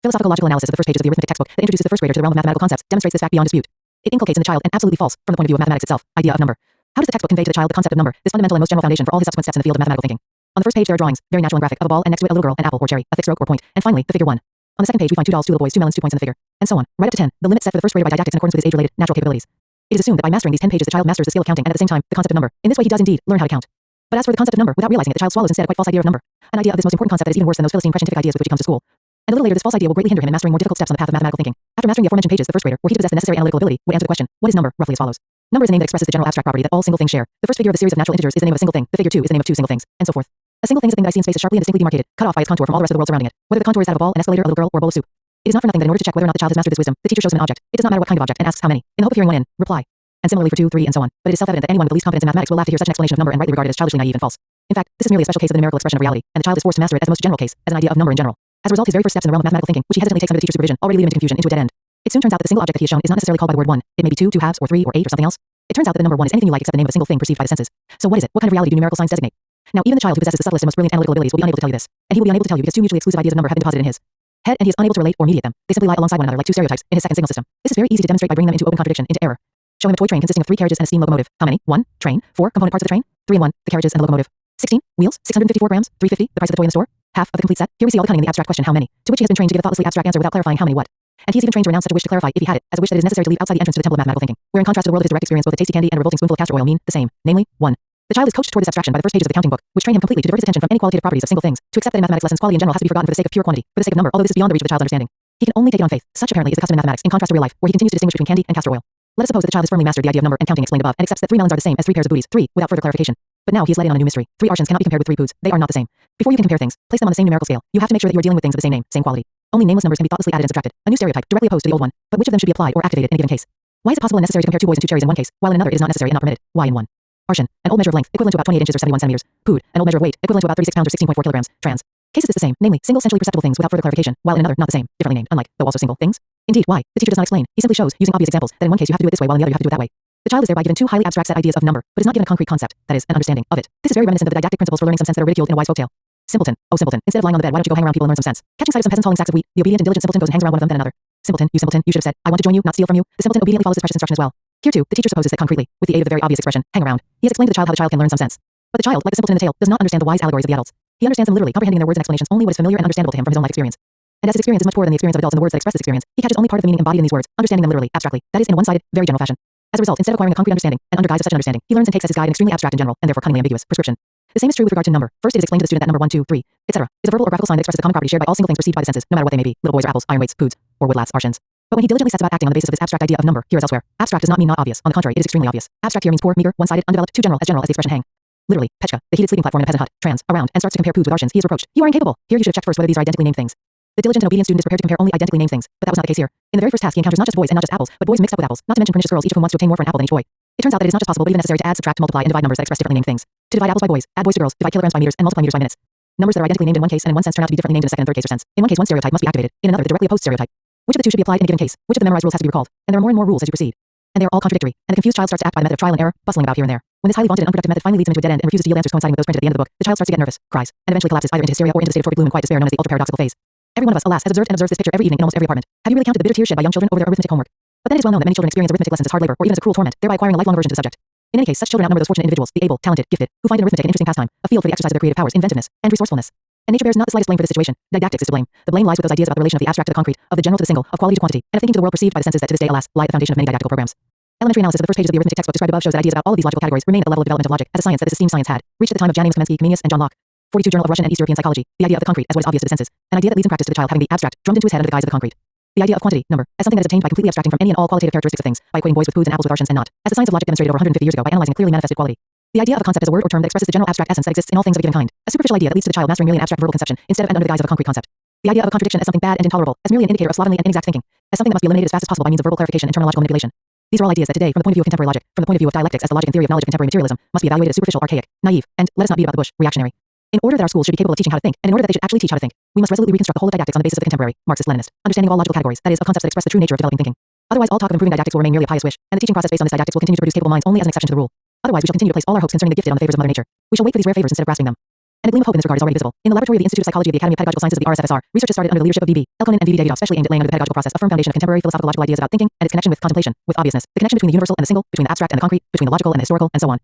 Philosophical logical analysis of the first pages of the arithmetic textbook that introduces the first grader to the realm of mathematical concepts demonstrates this fact beyond dispute. It inculcates in the child an absolutely false, from the point of view of mathematics itself, idea of number. How does the textbook convey to the child the concept of number, this fundamental and most general foundation for all his subsequent steps in the field of mathematical thinking? On the first page there are drawings, very natural and graphic, of a ball and next to it a little girl, an apple or cherry, a thick stroke or point, and finally the figure 1. On the second page we find 2 dolls, 2 little boys, 2 melons, 2 points in the figure, and so on, right up to 10, the limit set for the first grader by didactics in accordance with his age-related, natural capabilities. It is assumed that by mastering these 10 pages the child masters the skill of counting and at the same time the concept of number. In this way he does indeed learn how to count. But as for the concept of number, without realizing it, the child swallows instead a quite false idea of number, an idea of this most important concept that is even worse than those Philistine prescientific ideas with which he comes to school. And a little later this false idea will greatly hinder him in mastering more difficult steps on the path of mathematical thinking. After mastering the aforementioned pages, the first grader, were he to possess the necessary analytical ability, would answer the question, what is number, roughly as follows. Number is a name that expresses the general abstract property that all single things share. The first figure of the series of natural integers is the name of a single thing, the figure 2 is the name of 2 single things, and so forth. A single thing is a thing that I see in space is sharply and distinctly demarcated, cut off by its contour from all the rest of the world surrounding it. Whether the contour is that of a ball, an escalator, a little girl, or a bowl of soup. It is not for nothing that in order to check whether or not the child has mastered this wisdom, the teacher shows him an object. It does not matter what kind of object and asks how many. In the hope of hearing one in, reply. And similarly for 2, 3, and so on. But it is self-evident that anyone with the least confidence in mathematics will laugh to hear such an explanation of number and rightly regard it as childishly naive and false. In fact, this is merely a special case of the numerical expression of reality, and the child is forced to master it as a most general case, as an idea of number in general. As a result, his very first steps in the realm of mathematical thinking, which he hesitantly takes under the teacher's supervision, already lead him into confusion, into a dead end. It soon turns out that the single object that he has shown is not necessarily called by the word 1. It may be 2, 2 halves, or 3, or 8, or something else. It turns out that the number 1 is anything you like except the name of a single thing perceived by the senses. So what is it? What kind of reality do numerical signs designate? Now, even the child who possesses the subtlest and most brilliant analytical abilities will be unable to tell you this, and he will be unable to tell you because 2 mutually exclusive ideas of number have been deposited in his head, and he is unable to relate or mediate them. They simply lie alongside one another like 2 stereotypes in his second signal system. This is very easy to demonstrate by bringing them into open contradiction, into error. Show him a toy train consisting of 3 carriages and a steam locomotive. How many? 1. Train. 4. Component parts of the train. 3 and 1. The carriages and the locomotive. 16. Wheels. 654 grams. 350. The price of the toy in the store. Half of the complete set. Here we see all the cunning in the abstract question how many, to which he has been trained to give a thoughtlessly abstract answer without clarifying how many what. And he is even trained to renounce such a wish to clarify, if he had it, as a wish that it is necessary to leave outside the entrance to the temple of mathematical thinking, where in contrast to the world of his direct experience both a tasty candy and a revolting spoonful of castor oil mean the same, namely, 1. The child is coached toward this abstraction by the first pages of the counting book, which train him completely to divert his attention from any qualitative properties of single things, to accept that in mathematics lessons quality in general has to be forgotten for the sake of pure quantity, for the sake of number, although this is beyond the reach of the child's understanding. He can only take it on faith. Such apparently is the custom in mathematics, in contrast to real life, where he continues to distinguish between candy and castor oil. Let us suppose that the child has firmly mastered the idea of number and counting explained above, and accepts that 3 melons are the same as 3 pairs of booties, 3, without further clarification. But now he is letting on a new mystery. 3 Archons cannot be compared with 3 Poods. They are not the same. Before you can compare things, place them on the same numerical scale. You have to make sure that you are dealing with things of the same name, same quality. Only nameless numbers can be thoughtlessly added and subtracted. A new stereotype, directly opposed to the old one. But which of them should be applied or activated in a given case? Why is it possible and necessary to compare 2 boys and 2 cherries in one case, while in another it is not necessary and not permitted? Why in one? Archon, an old measure of length, equivalent to about 28 inches or 71 centimeters. Pood, an old measure of weight, equivalent to about 36 pounds or 16.4 kilograms. Trans. Cases is the same, namely, single centrally perceptible things without further clarification, while in another not the same, differently named, unlike, though also single, things. Indeed, why? The teacher does not explain. He simply shows, using obvious examples, that in one case you have to do it this way while in the other you have to do it that way. The child is thereby given 2 highly abstract set ideas of number, but is not given a concrete concept, that is, an understanding of it. This is very reminiscent of the didactic principles for learning some sense that are ridiculed in a wise folktale. Simpleton, oh simpleton, instead of lying on the bed, why don't you go hang around people and learn some sense? Catching sight of some peasants hauling sacks of wheat, the obedient and diligent simpleton goes and hangs around one of them then another. Simpleton, you should have said, I want to join you, not steal from you. The simpleton obediently follows this precious instruction as well. Here too, the teacher supposes that concretely, with the aid of the very obvious expression, hang around, he has explained to the child how the child can learn some sense. But the child, like the simpleton in the tale, does not understand the wise allegories of the adults. He understands them literally, comprehending their words and explanations only what is familiar and understandable to him from his own life experience. And as his experience is much poorer than the experience of adults and the words that express this experience, he catches only part of the meaning embodied in these words, understanding them literally, abstractly, that is, in a one-sided, very general fashion. As a result, instead of acquiring a concrete understanding, and under guise of such an understanding, he learns and takes as his guide an extremely abstract and general, and therefore cunningly ambiguous, prescription. The same is true with regard to number. First, it is explained to the student that number 1, 2, 3, etc. is a verbal or graphical sign that expresses a common property shared by all single things perceived by the senses, no matter what they may be, little boys or apples, iron weights, poods, or wood laths, Archons. But when he diligently sets about acting on the basis of this abstract idea of number, here as elsewhere, abstract does not mean not obvious. On the contrary, it is extremely obvious. Abstract here means poor, meager, one-sided, undeveloped, too general as the expression hang. Literally, Petchka, the heated sleeping platform in a peasant hut, trans, around, and starts to compare poods with Archons. He is reproached. You are incapable. Here you should have checked first whether these are identically named things. The diligent and obedient student is prepared to compare only identically named things, but that was not the case here. In the very first task, he encounters not just boys and not just apples, but boys mixed up with apples, not to mention pernicious girls, each of whom wants to obtain more for an apple than each boy. It turns out that it is not just possible, but even necessary to add, subtract, multiply, and divide numbers that express differently named things. To divide apples by boys, add boys to girls, divide kilograms by meters, and multiply meters by minutes. Numbers that are identically named in one case and in one sense turn out to be differently named in a second and third case or sense. In one case, one stereotype must be activated. In another, the directly opposed stereotype. Which of the two should be applied in a given case? Which of the memorized rules has to be recalled? And there are more and more rules as you proceed. And they are all contradictory. And the confused child starts to act by the method of trial and error, bustling about here and there. When this highly vaunted and unproductive method finally leads him into a dead end and refuses to yield answers coinciding with those printed at the end of the book, the child starts to get nervous, cries, and eventually collapses either into hysteria or into the state of torpid gloom and quiet despair known as the ultra-paradoxical phase. Every one of us, alas, has observed and observes this picture every evening in almost every apartment. Have you really counted the bitter tears shed by young children over their arithmetic homework? But then it is well known that many children experience arithmetic lessons as hard labor or even as a cruel torment, thereby acquiring a lifelong aversion to the subject. In any case, such children outnumber those fortunate individuals, the able, talented, gifted, who find in arithmetic an interesting pastime, a field for the exercise of their creative powers, inventiveness, and resourcefulness. And nature bears not the slightest blame for this situation. Didactics is to blame. The blame lies with those ideas about the relation of the abstract to the concrete, of the general to the single, of quality to quantity, and of thinking to the world perceived by the senses that to this day, alas, lie at the foundation of many didactical programs. Elementary analysis of the first pages of the arithmetic textbook described above shows that ideas about all of these logical categories remain at the level of development of logic as a science that this esteemed science had reached at the time of Jan Amos Kamensky, Comenius, and John Locke. 42 Journal of Russian and East European Psychology. The idea of the concrete as what is obvious to the senses, an idea that leads in practice to the child having the abstract drummed into his head under the guise of the concrete. The idea of quantity, number, as something that is obtained by completely abstracting from any and all qualitative characteristics of things, by equating boys with poods and apples with Archons and not, as the science of logic demonstrated over 150 years ago by analyzing a clearly manifested quality. The idea of a concept as a word or term that expresses the general abstract essence that exists in all things of a given kind, a superficial idea that leads to the child mastering merely an abstract verbal conception instead of and under the guise of a concrete concept. The idea of a contradiction as something bad and intolerable, as merely an indicator of slovenly and inexact thinking, as something that must be eliminated as fast as possible by means of verbal clarification and terminological manipulation. These are all ideas that today, from the point of view of contemporary logic, from the point of view of dialectics as the logic and theory of knowledge of contemporary materialism, must be evaluated as superficial, archaic, naive, and, let us not beat about the bush, reactionary. In order that our schools should be capable of teaching how to think, and in order that they should actually teach how to think, we must resolutely reconstruct the whole of didactics on the basis of the contemporary, Marxist-Leninist, understanding of all logical categories, that is, of concepts that express the true nature of developing thinking. Otherwise, all talk of improving didactics will remain merely a pious wish, and the teaching process based on this didactics will continue to produce capable minds only as an exception to the rule. Otherwise, we shall continue to place all our hopes concerning the gifted on the favors of Mother Nature. We shall wait for these rare favors instead of grasping them. And a gleam of hope in this regard is already visible. In the laboratory of the Institute of Psychology of the Academy of Pedagogical Sciences of the RSFSR, research has started under the leadership of V.B. Elkonin and V.V. Davidov, specially aimed at laying under the pedagogical process a firm foundation of contemporary philosophical logical ideas about thinking and its connection with contemplation, with obviousness, the connection between the universal and the single, between the abstract and the concrete, between the logical and the historical, and so on.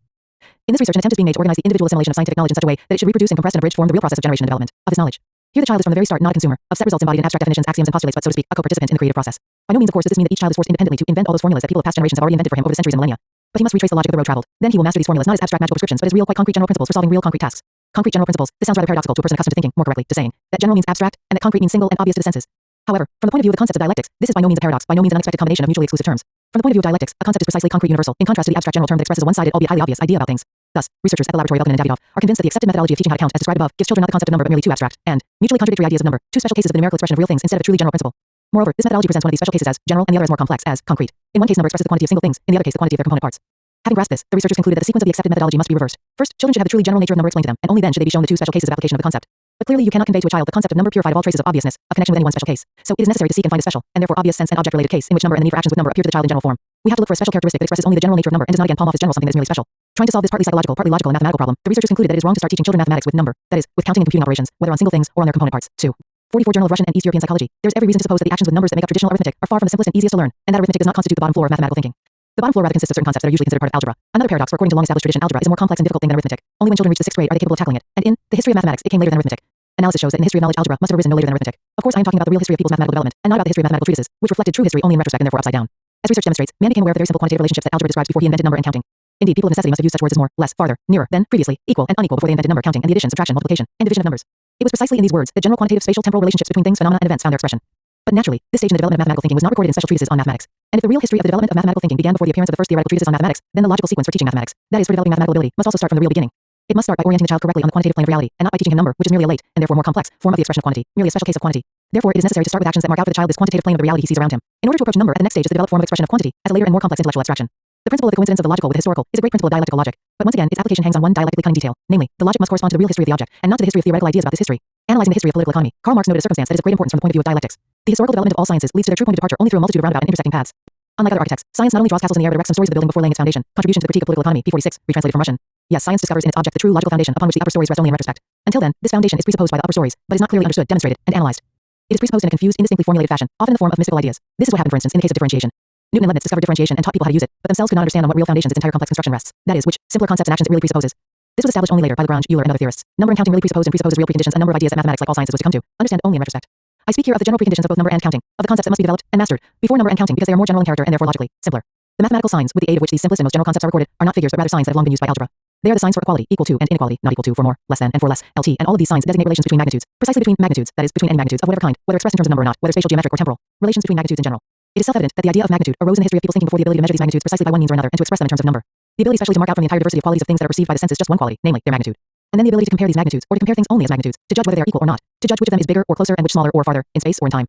In this research, an attempt is being made to organize the individual assimilation of scientific knowledge in such a way that it should reproduce in compressed and abridged form the real process of generation and development of this knowledge. Here the child is from the very start not a consumer of set results embodied in abstract definitions, axioms, and postulates, but so to speak, a co-participant in the creative process. By no means, of course, does this mean that each child is forced independently to invent all those formulas that people of past generations have already invented for him over the centuries and millennia. But he must retrace the logic of the road traveled. Then he will master these formulas not as abstract magical descriptions, but as real, quite concrete general principles for solving real concrete tasks. Concrete general principles. This sounds rather paradoxical to a person accustomed to thinking, more correctly, to saying that general means abstract and that concrete means single and obvious to the senses. However, from the point of view of the concept of dialectics, this is by no means a paradox, by no means an unexpected combination of mutually exclusive terms. From the point of view of dialectics, a concept is precisely concrete universal, in contrast to the abstract general term that expresses a one-sided, albeit highly obvious, idea about things. Thus, researchers at the laboratory of Elkonin and Davidov are convinced that the accepted methodology of teaching how to count, as described above, gives children not the concept of number but merely two abstract and mutually contradictory ideas of number, two special cases of the numerical expression of real things instead of a truly general principle. Moreover, this methodology presents one of these special cases as general and the other as more complex, as concrete. In one case, number expresses the quantity of single things, in the other case, the quantity of their component parts. Having grasped this, the researchers concluded that the sequence of the accepted methodology must be reversed. First, children should have the truly general nature of number explained to them, and only then should they be shown the two special cases of application of the concept. But clearly you cannot convey to a child the concept of number purified of all traces of obviousness, of connection with any one special case. So it is necessary to seek and find a special, and therefore obvious sense and object-related case in which number and the need for actions with number appear to the child in general form. We have to look for a special characteristic that expresses only the general nature of number and does not again palm off as general something that is merely special. Trying to solve this partly psychological, partly logical and mathematical problem, the researchers concluded that it is wrong to start teaching children mathematics with number, that is, with counting and computing operations, whether on single things or on their component parts. 2. 44 Journal of Russian and East European Psychology. There is every reason to suppose that the actions with numbers that make up traditional arithmetic are far from the simplest and easiest to learn, and that arithmetic does not constitute the bottom floor of mathematical thinking. The bottom floor rather consists of certain concepts that are usually considered part of algebra. Another paradox, for according to long-established tradition, algebra is a more complex and difficult thing than arithmetic. Only when children reach the 6th grade are they capable of tackling it, and in the history of mathematics it came later than arithmetic. Analysis shows that in the history of knowledge, algebra must have arisen no later than arithmetic. Of course, I am talking about the real history of people's mathematical development, and not about the history of mathematical treatises, which reflected true history only in retrospect and therefore upside down. As research demonstrates, man became aware of the very simple quantitative relationships that algebra describes before he invented number and counting. Indeed, people of necessity must have used such words as more, less, farther, nearer, than, previously, equal, and unequal before they invented number counting and the addition, subtraction, multiplication, and division of numbers. It was precisely in these words that general quantitative spatial temporal relationships between things, phenomena, and events found their expression. But naturally, this stage in the development of mathematical thinking was not recorded in special treatises on mathematics. And if the real history of the development of mathematical thinking began before the appearance of the first theoretical treatises on mathematics, then the logical sequence for teaching mathematics, that is, for developing mathematical ability, must also start from the real beginning. It must start by orienting the child correctly on the quantitative plane of reality, and not by teaching him number, which is merely a late, and therefore more complex, form of the expression of quantity, merely a special case of quantity. Therefore, it is necessary to start with actions that mark out for the child this quantitative plane of the reality he sees around him. In order to approach number at the next stage is the developed form of expression of quantity, as a later and more complex intellectual abstraction. The principle of the coincidence of the logical with the historical is a great principle of dialectical logic, but once again, its application hangs on one dialectically cunning detail, namely, the logic must correspond to the real history of the object, and not to the history of theoretical ideas about this history. Analyzing the history of political economy, Karl Marx noted a circumstance that is of great importance from the point of view of dialectics. The historical development of all sciences leads to their true point of departure only through a multitude of roundabout and intersecting paths. Unlike other architects, science not only draws castles in the air but erects some stories of the building before laying its foundation. Contribution to the critique of political economy, p46, retranslated from Russian. Yes, science discovers in its object the true logical foundation upon which the upper stories rest only in retrospect. Until then, this foundation is presupposed by the upper stories, but is not clearly understood, demonstrated, and analyzed. It is presupposed in a confused, indistinctly formulated fashion, often in the form of mystical ideas. This is what happened, for instance, in the case of differentiation. Newton and Leibniz discovered differentiation and taught people how to use it, but themselves could not understand on what real foundations its entire complex construction rests. That is, which simpler concepts and actions it really presupposes. This was established only later by Lagrange, Euler, and other theorists. Number and counting really presupposes real preconditions, a number of ideas that mathematics, like all sciences, was to come to understand only in retrospect. I speak here of the general preconditions of both number and counting, of the concepts that must be developed and mastered before number and counting because they are more general in character and therefore logically simpler. The mathematical signs, with the aid of which these simplest and most general concepts are recorded, are not figures but rather signs that have long been used by algebra. They are the signs for equality, equal to, and inequality, not equal to, for more, less than, and for less, LT, and all of these signs designate relations between magnitudes, precisely between magnitudes, that is, between any magnitudes of whatever kind, whether expressed in terms of number or not, whether spatial, geometric, or temporal, relations between magnitudes in general. It is self-evident that the idea of magnitude arose in the history of people's thinking before the ability to measure these magnitudes precisely by one means or another and to express them in terms of number. The ability especially to mark out from the entire diversity of qualities of things that are perceived by the senses just one quality, namely, their magnitude. And then the ability to compare these magnitudes, or to compare things only as magnitudes, to judge whether they are equal or not, to judge which of them is bigger or closer and which smaller or farther, in space or in time.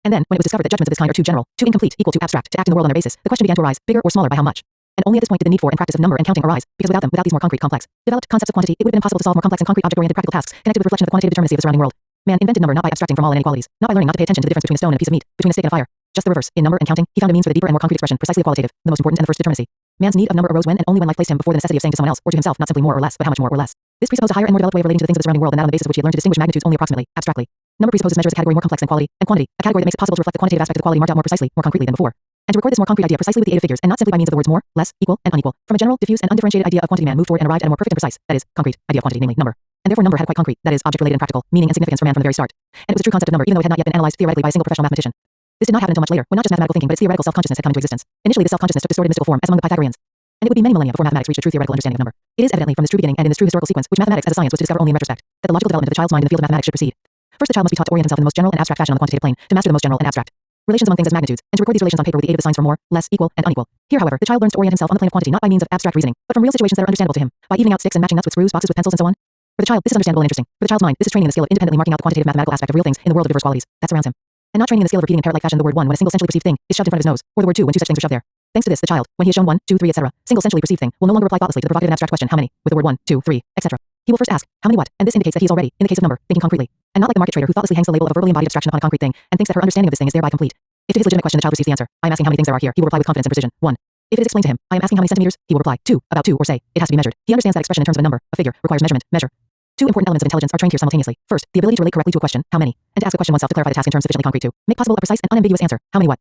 And then, when it was discovered that judgments of this kind are too general, too incomplete, equal to abstract, to act in the world on their basis, the question began to arise, bigger or smaller by how much? And only at this point did the need for and practice of number and counting arise, because without them, without these more concrete, complex, developed concepts of quantity, it would have been impossible to solve more complex and concrete object-oriented practical tasks connected with reflection of the quantitative determinacy of the surrounding world. Man invented number not by abstracting from all inequalities, not by learning not to pay attention to the difference between a stone and a piece of meat, between a stick and a fire. Just the reverse. In number and counting, he found a means for the deeper and more concrete expression, precisely the qualitative, the most important and the first determinacy. Man's need of number arose when and only when life placed him before the necessity of saying to someone else or to himself not simply more or less, but how much more or less. This presupposed a higher and more developed way of relating to the things of the surrounding world than that on the basis of which he had learned to distinguish magnitudes only approximately, abstractly. Number presupposes measures a category more complex than quality, and quantity, a category that makes it possible to reflect the quantitative aspect of the quality marked out more precisely, more concretely than before. And to record this more concrete idea precisely with the aid of figures, and not simply by means of the words more, less, equal, and unequal. From a general, diffuse, and undifferentiated idea of quantity, man moved toward and arrived at a more perfect and precise, that is, concrete, idea of quantity, namely number. And therefore number had a quite concrete, that is, object-related and practical, meaning and significance for man from the very start. And it was a true concept of number, even though it had not yet been analyzed theoretically by a single professional mathematician. This did not happen until much later, when not just mathematical thinking, but its theoretical self-consciousness had come into existence. Initially, this self-consciousness took distorted mystical form, as among the Pythagoreans. And it would be many millennia before mathematics reached a true theoretical understanding of number. It is evidently from this true beginning and in this true historical sequence, which mathematics as a science was to discover only in retrospect, that the logical development of the child's mind in the field of mathematics should proceed. First, the child must be taught to orient himself in the most general and abstract fashion on the quantitative plane, to master the most general and abstract relations among things as magnitudes, and to record these relations on paper with the aid of the signs for more, less, equal, and unequal. Here, however, the child learns to orient himself on the plane of quantity not by means of abstract reasoning, but from real situations that are understandable to him, by evening out sticks and matching nuts with screws, boxes with pencils, and so on. For the child, this is understandable and interesting. For the child's mind, this is training in the skill of independently marking out the quantitative mathematical aspect of real things in the world of diverse qualities that surrounds him. And not training in the skill of repeating in parrot-like fashion the word one when a single essentially perceived thing is shoved in front of his nose, or the word two when two such things are shoved there. Thanks to this, the child, when he is shown 1, 2, 3, etc., single essentially perceived thing, will no longer reply thoughtlessly to the provocative and abstract question how many, with the word 1, 2, 3, etc. He will first ask, how many what, and this indicates that he is already, in the case of number, thinking concretely, and not like the market trader who thoughtlessly hangs the label of a verbally embodied abstraction upon a concrete thing, and thinks that her understanding of this thing is thereby complete. If to his legitimate question the child receives the answer, I am asking how many things there are here, he will reply with confidence and precision, 1. If it is explained to him, I am asking how many centimeters, he will reply, 2, about 2, or say, it has to be measured. He understands that expression in terms of a number, a figure, requires measurement, measure. Two important elements of intelligence are trained here simultaneously. First, the ability to relate correctly to a question, how many, and to ask the question oneself to clarify the task in terms sufficiently concrete to make possible a precise and unambiguous answer, how many what.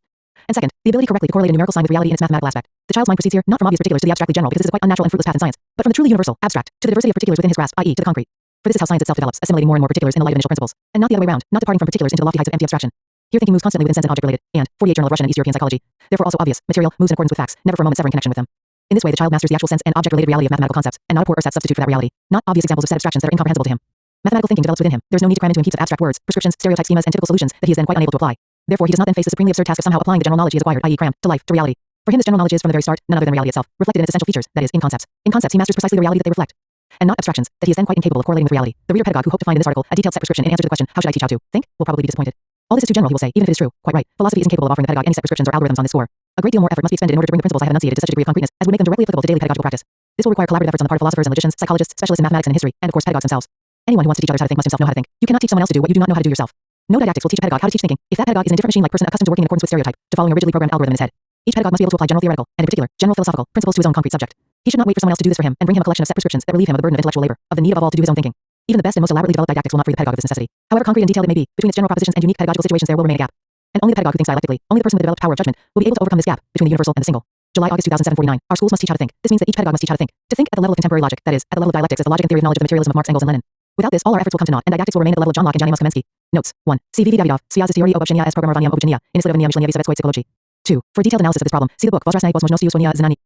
And second, the ability correctly to correlate a numerical sign with reality in its mathematical aspect. The child's mind proceeds here not from obvious particulars to the abstractly general because this is a quite unnatural and fruitless path in science, but from the truly universal, abstract, to the diversity of particulars within his grasp, i.e., to the concrete. For this is how science itself develops, assimilating more and more particulars in the light of initial principles, and not the other way around, not departing from particulars into the lofty heights of empty abstraction. Here thinking moves constantly within sense and object related, and 48 Journal of Russian and East European Psychology, therefore also obvious, material, moves in accordance with facts, never for a moment severing connection with them. In this way the child masters the actual sense and object-related reality of mathematical concepts, and not a poor or set substitute for that reality, not obvious examples of set abstractions that are incomprehensible to him. Mathematical thinking develops within him. There is no need to cram into him heaps of abstract words, prescriptions, stereotype schemas, and typical solutions that he is then quite unable to apply. Therefore he does not then face the supremely absurd task of somehow applying the general knowledge he has acquired, i.e. crammed, to life, to reality. For him this general knowledge is from the very start none other than reality itself, reflected in its essential features, that is, in concepts. In concepts he masters precisely the reality that they reflect, and not abstractions, that he is then quite incapable of correlating with reality. The reader pedagogue who hoped to find in this article a detailed set prescription in answer to the question, how should I teach how to think, will probably be disappointed. All this is too general, he will say, even if it is true. Quite right. Philosophy is incapable of offering the pedagogue any set prescriptions or algorithms on this score. A great deal more effort must be expended in order to bring the principles I have enunciated to such a degree of concreteness as would make them directly applicable to daily pedagogical practice. This will require collaborative efforts on the part of philosophers and logicians, psychologists, specialists in mathematics and in history, and of course pedagogues themselves. Anyone who wants to teach others how to think must himself know how to think. You cannot teach someone else to do what you do not know how to do yourself. No didactics will teach a pedagogue how to teach thinking if that pedagogue is an indifferent machine-like person accustomed to working in accordance with stereotype, to following a rigidly programmed algorithm in his head. Each pedagogue must be able to apply general theoretical, and in particular, general philosophical, principles to his own concrete subject. He should not wait for someone else to do this for him and bring him a collection of set prescriptions that relieve him of the burden of intellectual labor, of the need above all to do his own thinking. Even the best and most elaborately developed didactics will not free the pedagogue of this necessity. However concrete and detailed it may be, between its general propositions and unique pedagogical situations there will remain a gap. And only the pedagogue who thinks dialectically, only the person with the developed power of judgment, will be able to overcome this gap between the universal and the single. July August 2007 49. Our schools must teach how to think. This means that each pedagogue must teach how to think. To think at the level of contemporary logic, that is, at the level of dialectics as the logic and theory of knowledge of the materialism of Marx, Engels, and Lenin. Without this, all our efforts will come to naught, and didactics will remain at the level of John Locke and Johnny Moskowensky. Notes. 1. See V. V. Davidov, Sviazis teorii obobczenia s programowaniem obogczenia, Instytut Myšlenia Sovětskoj psychologii. 2. For a detailed analysis of this problem, see the book Возрастная возможность usłania znaний.